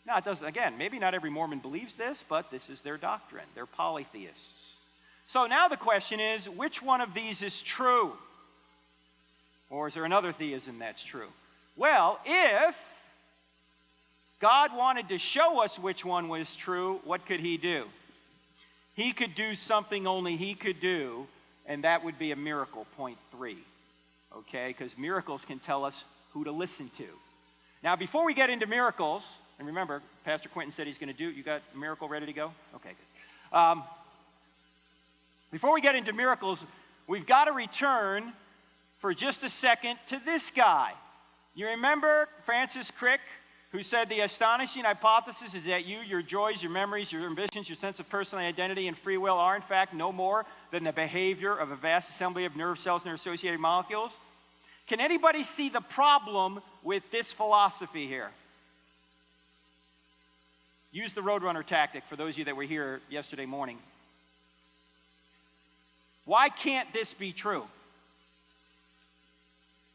Now, it doesn't, again, maybe not every Mormon believes this, but this is their doctrine. They're polytheists. So now the question is, which one of these is true? Or is there another theism that's true? Well, if God wanted to show us which one was true, what could he do? He could do something only he could do, and that would be a miracle, point 3. Okay, because miracles can tell us who to listen to. Now, before we get into miracles, and remember, Pastor Quentin said he's going to do, you got a miracle ready to go? Okay, good. Before we get into miracles, we've got to return for just a second to this guy. You remember Francis Crick, who said the astonishing hypothesis is that you, your joys, your memories, your ambitions, your sense of personal identity and free will are in fact no more than the behavior of a vast assembly of nerve cells and their associated molecules? Can anybody see the problem with this philosophy here? Use the Roadrunner tactic for those of you that were here yesterday morning. Why can't this be true?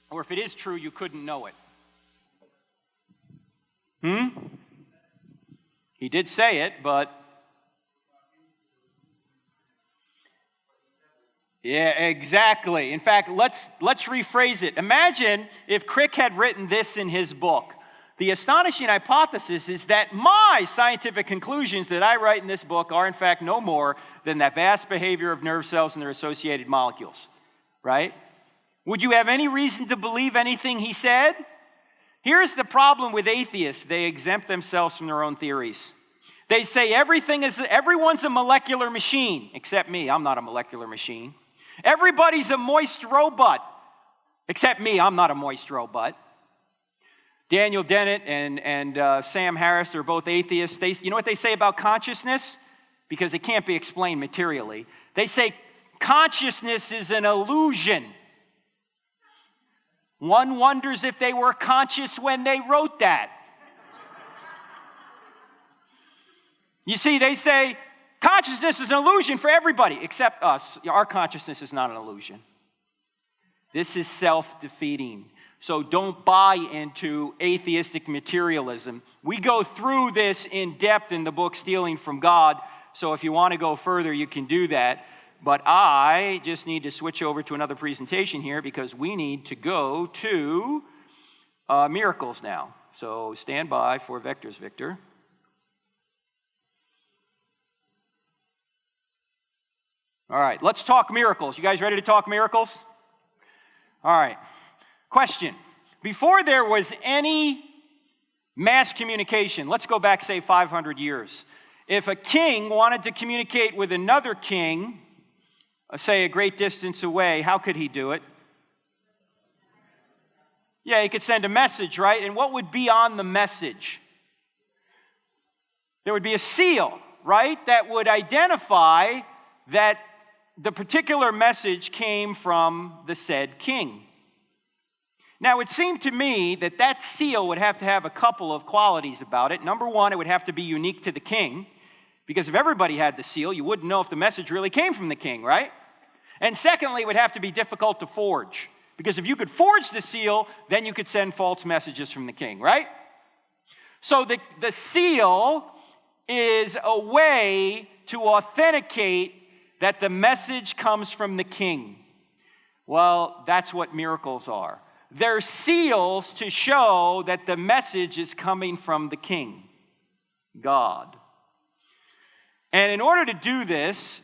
Or if it is true, you couldn't know it. He did say it, but... Yeah, exactly. In fact, let's rephrase it. Imagine if Crick had written this in his book. The astonishing hypothesis is that my scientific conclusions that I write in this book are in fact no more than that vast behavior of nerve cells and their associated molecules, right? Would you have any reason to believe anything he said? Here's the problem with atheists. They exempt themselves from their own theories. They say everyone's a molecular machine, except me. I'm not a molecular machine. Everybody's a moist robot, except me. I'm not a moist robot. Daniel Dennett and Sam Harris are both atheists. You know what they say about consciousness? Because it can't be explained materially. They say consciousness is an illusion. One wonders if they were conscious when they wrote that. You see, they say consciousness is an illusion for everybody except us. Our consciousness is not an illusion. This is self-defeating. So don't buy into atheistic materialism. We go through this in depth in the book Stealing from God. So if you want to go further, you can do that. But I just need to switch over to another presentation here because we need to go to miracles now. So stand by for vectors, Victor. All right, let's talk miracles. You guys ready to talk miracles? All right. Question. Before there was any mass communication, let's go back, say, 500 years. If a king wanted to communicate with another king, say a great distance away, how could he do it? Yeah, he could send a message, right? And what would be on the message? There would be a seal, right, that would identify that the particular message came from the said king. Now, it seemed to me that that seal would have to have a couple of qualities about it. Number one, it would have to be unique to the king, because if everybody had the seal, you wouldn't know if the message really came from the king, right? And secondly, it would have to be difficult to forge, because if you could forge the seal, then you could send false messages from the king, right? So the seal is a way to authenticate that the message comes from the king. Well, that's what miracles are. They're seals to show that the message is coming from the king, God. And in order to do this,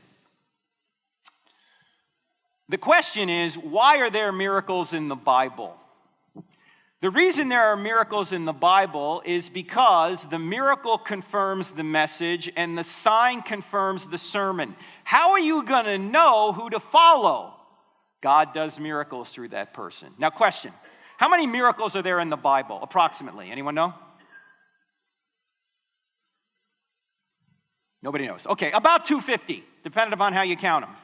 the question is, why are there miracles in the Bible? The reason there are miracles in the Bible is because the miracle confirms the message and the sign confirms the sermon. How are you going to know who to follow? God does miracles through that person. Now, question. How many miracles are there in the Bible, approximately? Anyone know? Nobody knows. Okay, about 250, depending upon how you count them.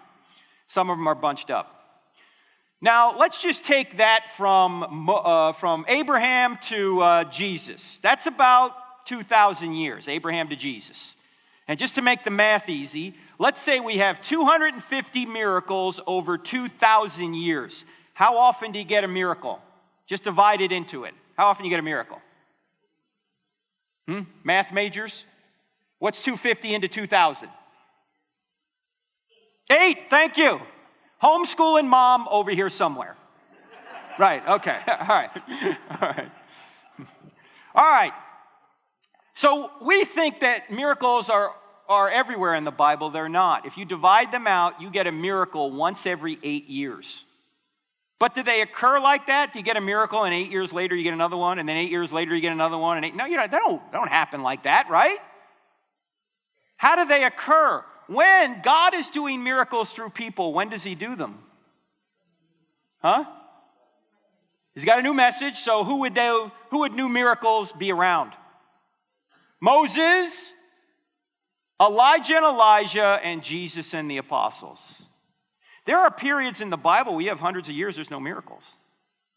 Some of them are bunched up. Now, let's just take that from Abraham to Jesus. That's about 2,000 years, Abraham to Jesus. And just to make the math easy, let's say we have 250 miracles over 2,000 years. How often do you get a miracle? Just divide it into it. How often do you get a miracle? Math majors? What's 250 into 2,000? 8, thank you. Homeschooling mom over here somewhere. Right, okay, all right, all right. All right, so we think that miracles are everywhere in the Bible. They're not. If you divide them out, you get a miracle once every 8 years. But do they occur like that? Do you get a miracle and 8 years later you get another one, and then 8 years later you get another one? No, they don't happen like that, right? How do they occur? When God is doing miracles through people, when does he do them? Huh? He's got a new message, so who would new miracles be around? Moses, Elijah and Elijah, and Jesus and the apostles. There are periods in the Bible, we have hundreds of years, there's no miracles.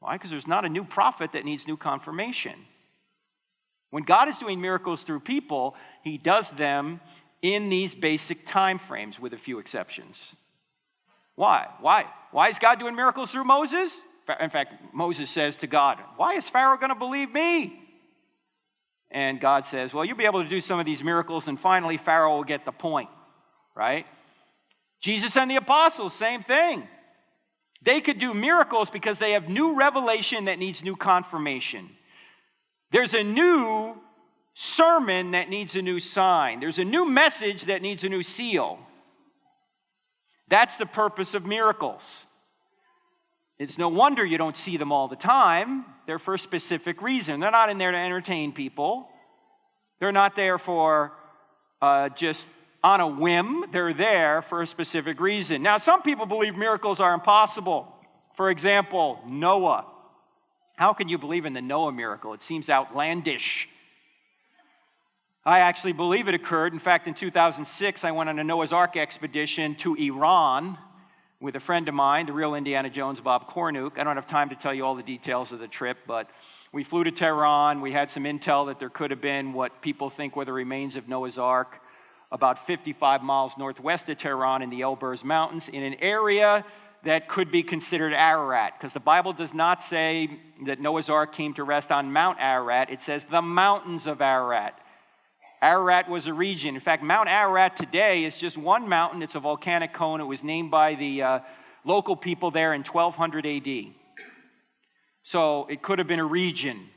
Why? Because there's not a new prophet that needs new confirmation. When God is doing miracles through people, he does them in these basic time frames with a few exceptions. Why? Why is God doing miracles through Moses? In fact, Moses says to God, why is Pharaoh going to believe me? And God says, well, you'll be able to do some of these miracles and finally Pharaoh will get the point, right? Jesus and the apostles, same thing. They could do miracles because they have new revelation that needs new confirmation. There's a new sermon that needs a new sign. There's a new message that needs a new seal. That's the purpose of miracles. It's no wonder you don't see them all the time. They're for a specific reason. They're not in there to entertain people. They're not there for just on a whim. They're there for a specific reason. Now, some people believe miracles are impossible. For example, Noah. How can you believe in the Noah miracle? It seems outlandish. I actually believe it occurred. In fact, in 2006, I went on a Noah's Ark expedition to Iran with a friend of mine, the real Indiana Jones, Bob Cornuke. I don't have time to tell you all the details of the trip, but we flew to Tehran. We had some intel that there could have been what people think were the remains of Noah's Ark about 55 miles northwest of Tehran in the Elburz Mountains in an area that could be considered Ararat, because the Bible does not say that Noah's Ark came to rest on Mount Ararat. It says the mountains of Ararat. Ararat was a region. In fact, Mount Ararat today is just one mountain. It's a volcanic cone. It was named by the local people there in 1200 AD. So it could have been a region.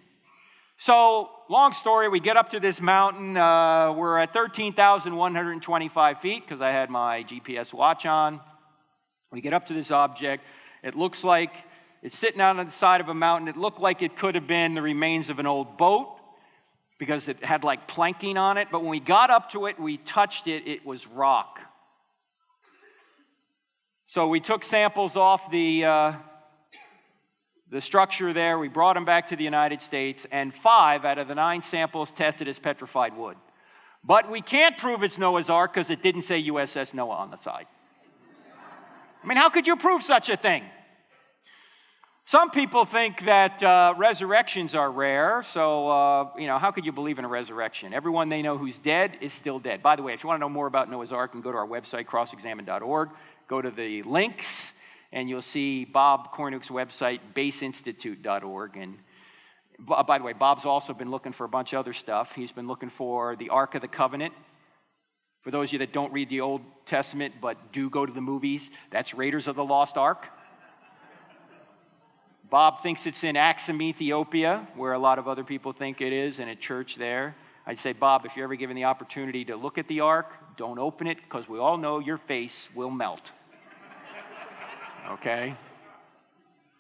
So, long story, we get up to this mountain. We're at 13,125 feet because I had my GPS watch on. We get up to this object. It looks like it's sitting out on the side of a mountain. It looked like it could have been the remains of an old boat, because it had like planking on it. But when we got up to it, we touched it, it was rock. So we took samples off the structure there. We brought them back to the United States, and 5 out of the 9 samples tested as petrified wood. But we can't prove it's Noah's Ark because it didn't say USS Noah on the side. I mean, how could you prove such a thing? Some people think that resurrections are rare, so, how could you believe in a resurrection? Everyone they know who's dead is still dead. By the way, if you want to know more about Noah's Ark, you can go to our website, crossexamine.org, go to the links, and you'll see Bob Cornuke's website, baseinstitute.org. And by the way, Bob's also been looking for a bunch of other stuff. He's been looking for the Ark of the Covenant. For those of you that don't read the Old Testament but do go to the movies, that's Raiders of the Lost Ark. Bob thinks it's in Axum, Ethiopia, where a lot of other people think it is, in a church there. I'd say, Bob, if you're ever given the opportunity to look at the ark, don't open it, because we all know your face will melt. Okay?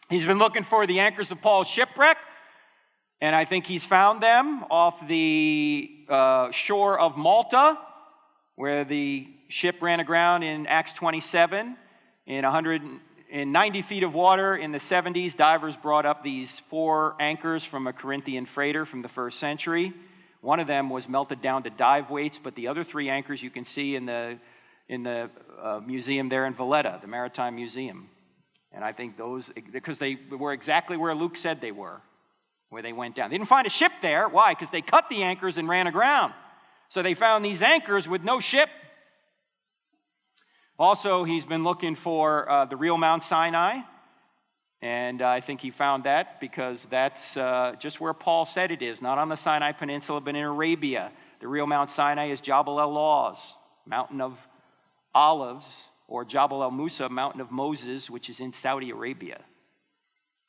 He's been looking for the anchors of Paul's shipwreck. And I think he's found them off the shore of Malta, where the ship ran aground in Acts 27. In 190 feet of water in the 70s, divers brought up these 4 anchors from a Corinthian freighter from the 1st century. One of them was melted down to dive weights, but the other 3 anchors you can see in the museum there in Valletta, the Maritime Museum. And I think those, because they were exactly where Luke said they were, where they went down. They didn't find a ship there. Why? Because they cut the anchors and ran aground. So they found these anchors with no ship. Also, he's been looking for the real Mount Sinai. And I think he found that because that's just where Paul said it is, not on the Sinai Peninsula, but in Arabia. The real Mount Sinai is Jabal el-Lawz, Mountain of Olives, or Jabal el-Musa, Mountain of Moses, which is in Saudi Arabia.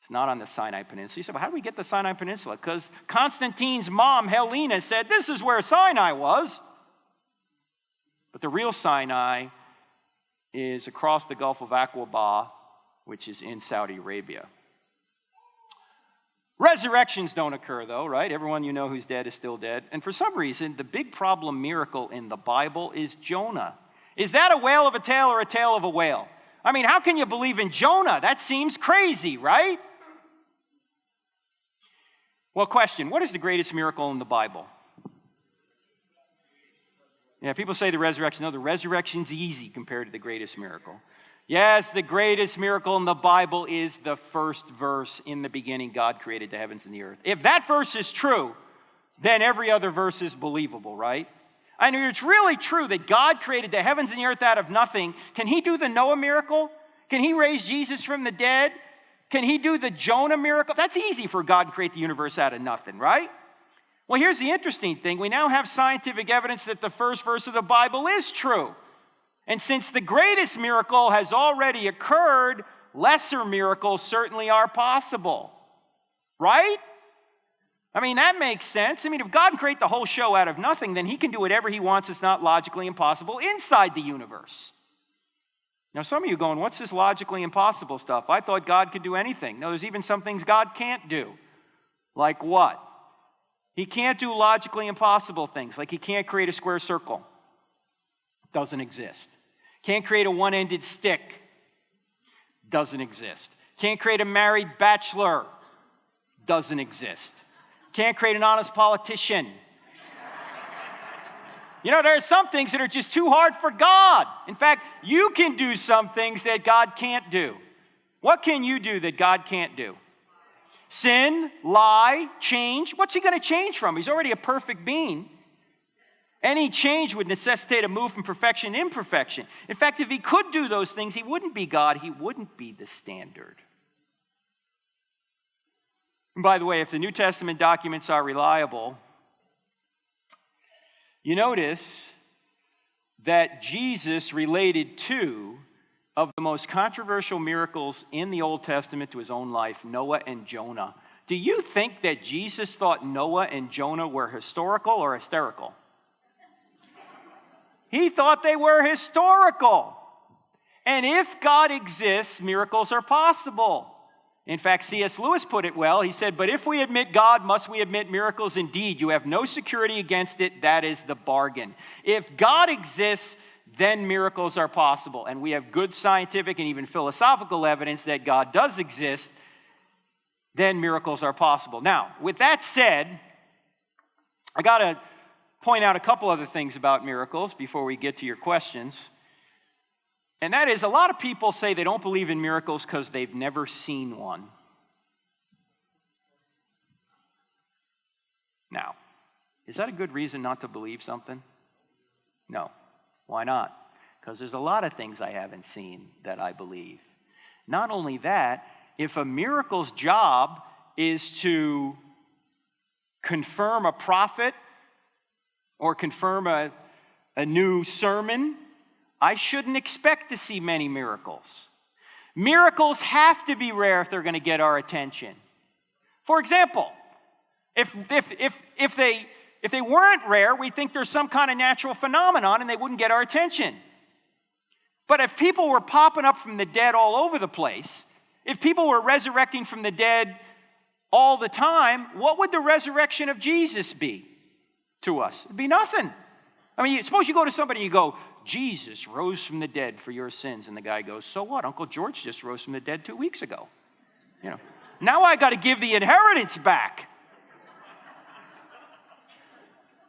It's not on the Sinai Peninsula. You said, well, how do we get the Sinai Peninsula? Because Constantine's mom, Helena, said this is where Sinai was. But the real Sinai is across the Gulf of Aqaba, which is in Saudi Arabia. Resurrections don't occur, though, right? Everyone you know who's dead is still dead. And for some reason, the big problem miracle in the Bible is Jonah. Is that a whale of a tale or a tale of a whale? I mean, how can you believe in Jonah? That seems crazy, right? Well, question, what is the greatest miracle in the Bible? Yeah, people say the resurrection. No, the resurrection's easy compared to the greatest miracle. Yes, the greatest miracle in the Bible is the first verse. In the beginning, God created the heavens and the earth. If that verse is true, then every other verse is believable, right? I mean, it's really true that God created the heavens and the earth out of nothing. Can he do the Noah miracle? Can he raise Jesus from the dead? Can he do the Jonah miracle? That's easy for God to create the universe out of nothing, right? Well, here's the interesting thing. We now have scientific evidence that the first verse of the Bible is true. And since the greatest miracle has already occurred, lesser miracles certainly are possible. Right? I mean, that makes sense. I mean, if God can create the whole show out of nothing, then he can do whatever he wants that's not logically impossible inside the universe. Now, some of you are going, what's this logically impossible stuff? I thought God could do anything. No, there's even some things God can't do. Like what? He can't do logically impossible things. Like he can't create a square circle. Doesn't exist. Can't create a one-ended stick. Doesn't exist. Can't create a married bachelor. Doesn't exist. Can't create an honest politician. You know, there are some things that are just too hard for God. In fact, you can do some things that God can't do. What can you do that God can't do? Sin, lie, change. What's he going to change from? He's already a perfect being. Any change would necessitate a move from perfection to imperfection. In fact, if he could do those things, he wouldn't be God. He wouldn't be the standard. And by the way, if the New Testament documents are reliable, you notice that Jesus related 2 of the most controversial miracles in the Old Testament to his own life, Noah and Jonah. Do you think that Jesus thought Noah and Jonah were historical or hysterical? He thought they were historical. And if God exists, miracles are possible. In fact, C.S. Lewis put it well. He said, but if we admit God, must we admit miracles? Indeed, you have no security against it. That is the bargain. If God exists, then miracles are possible. And we have good scientific and even philosophical evidence that God does exist. Then miracles are possible. Now, with that said, I got to point out a couple other things about miracles before we get to your questions. And that is, a lot of people say they don't believe in miracles because they've never seen one. Now, is that a good reason not to believe something? No. Why not? Because there's a lot of things I haven't seen that I believe. Not only that, if a miracle's job is to confirm a prophet or confirm a new sermon, I shouldn't expect to see many miracles. Miracles have to be rare if they're going to get our attention. For example, if they weren't rare, we'd think there's some kind of natural phenomenon and they wouldn't get our attention. But if people were popping up from the dead all over the place, if people were resurrecting from the dead all the time, what would the resurrection of Jesus be to us? It'd be nothing. I mean, suppose you go to somebody and you go, Jesus rose from the dead for your sins. And the guy goes, so what? Uncle George just rose from the dead 2 weeks ago. You know, now I got to give the inheritance back.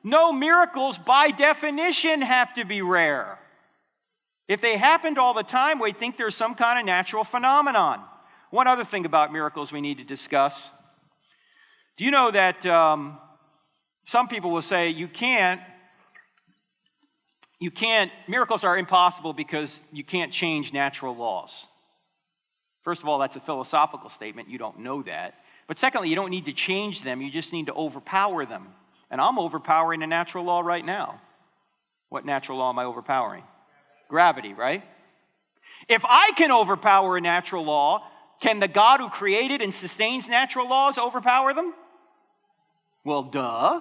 No, miracles by definition have to be rare. If they happened all the time, we'd think there's some kind of natural phenomenon. One other thing about miracles we need to discuss. Do you know that some people will say miracles are impossible because you can't change natural laws? First of all, that's a philosophical statement. You don't know that. But secondly, you don't need to change them. You just need to overpower them. And I'm overpowering a natural law right now. What natural law am I overpowering? Gravity, right? If I can overpower a natural law, can the God who created and sustains natural laws overpower them? Well, duh.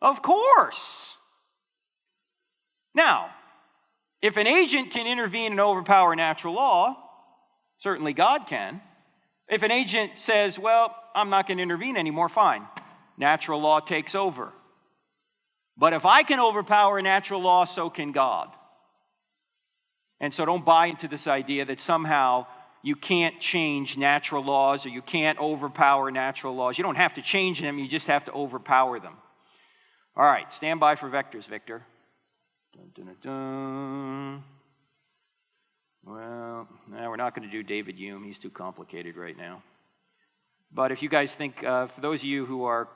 Of course. Now, if an agent can intervene and overpower natural law, certainly God can. If an agent says, well, I'm not going to intervene anymore, fine. Natural law takes over. But if I can overpower natural law, so can God. And so don't buy into this idea that somehow you can't change natural laws or you can't overpower natural laws. You don't have to change them, you just have to overpower them. All right, stand by for vectors, Victor. Dun, dun, dun, dun. Well, no, we're not going to do David Hume. He's too complicated right now. But if you guys think, for those of you who are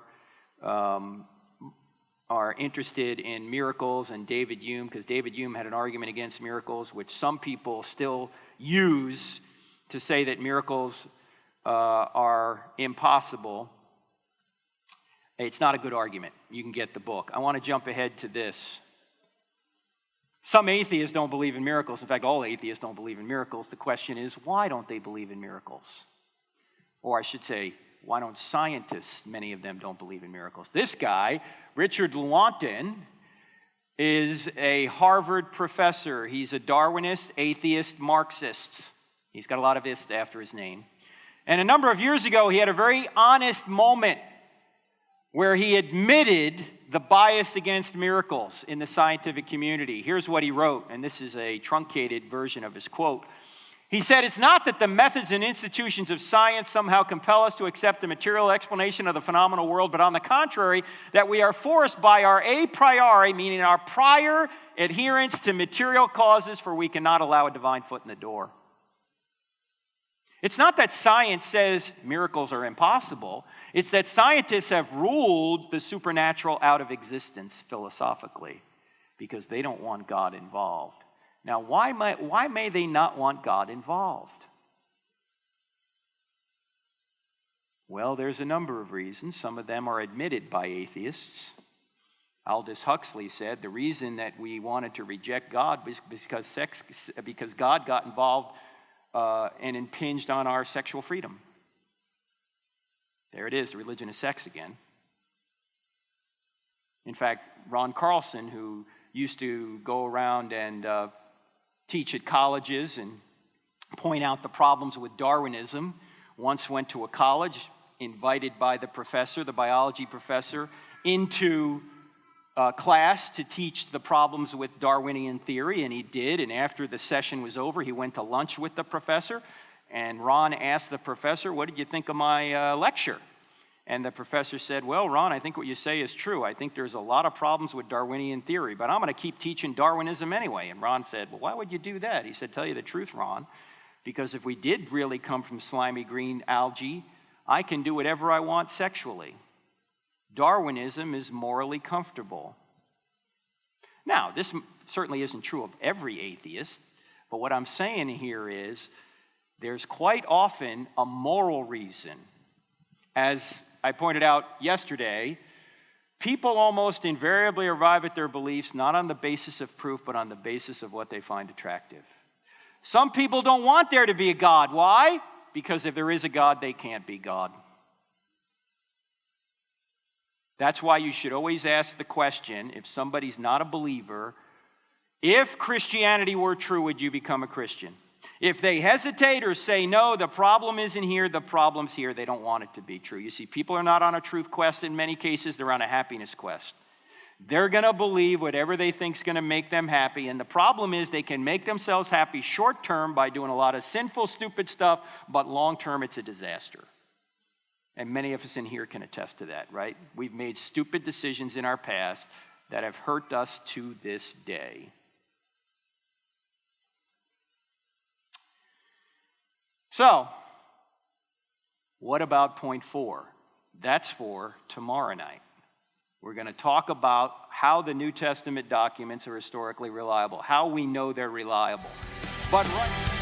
interested in miracles and David Hume, because David Hume had an argument against miracles, which some people still use to say that miracles are impossible. It's not a good argument. You can get the book. I want to jump ahead to this. Some atheists don't believe in miracles. In fact, all atheists don't believe in miracles. The question is, why don't they believe in miracles? Or I should say, why don't scientists, many of them, don't believe in miracles? This guy, Richard Lewontin, is a Harvard professor. He's a Darwinist, atheist, Marxist. He's got a lot of "ist" after his name. And a number of years ago, he had a very honest moment where he admitted the bias against miracles in the scientific community. Here's what he wrote, and this is a truncated version of his quote. He said, "It's not that the methods and institutions of science somehow compel us to accept the material explanation of the phenomenal world, but on the contrary, that we are forced by our a priori, meaning our prior adherence to material causes, for we cannot allow a divine foot in the door." It's not that science says miracles are impossible. It's that scientists have ruled the supernatural out of existence philosophically because they don't want God involved. Now, why may they not want God involved? Well, there's a number of reasons. Some of them are admitted by atheists. Aldous Huxley said the reason that we wanted to reject God was because God got involved and impinged on our sexual freedom. There it is, the religion of sex again. In fact, Ron Carlson, who used to go around and teach at colleges and point out the problems with Darwinism, once went to a college, invited by the professor, the biology professor, into class to teach the problems with Darwinian theory, and he did. And after the session was over, he went to lunch with the professor, and Ron asked the professor, "What did you think of my lecture?" And the professor said, "Well, Ron, I think what you say is true. I think there's a lot of problems with Darwinian theory, but I'm going to keep teaching Darwinism anyway." And Ron said, "Well, why would you do that?" He said, "Tell you the truth, Ron, because if we did really come from slimy green algae, I can do whatever I want sexually. Darwinism is morally comfortable." Now, this certainly isn't true of every atheist, but what I'm saying here is there's quite often a moral reason. As I pointed out yesterday, people almost invariably arrive at their beliefs not on the basis of proof, but on the basis of what they find attractive. Some people don't want there to be a God. Why? Because if there is a God, they can't be God. That's why you should always ask the question, if somebody's not a believer, if Christianity were true, would you become a Christian? If they hesitate or say, no, the problem isn't here, the problem's here, they don't want it to be true. You see, people are not on a truth quest in many cases, they're on a happiness quest. They're going to believe whatever they think is going to make them happy, and the problem is they can make themselves happy short term by doing a lot of sinful, stupid stuff, but long term it's a disaster. And many of us in here can attest to that, right? We've made stupid decisions in our past that have hurt us to this day. So, what about point 4? That's for tomorrow night. We're going to talk about how the New Testament documents are historically reliable, how we know they're reliable. But right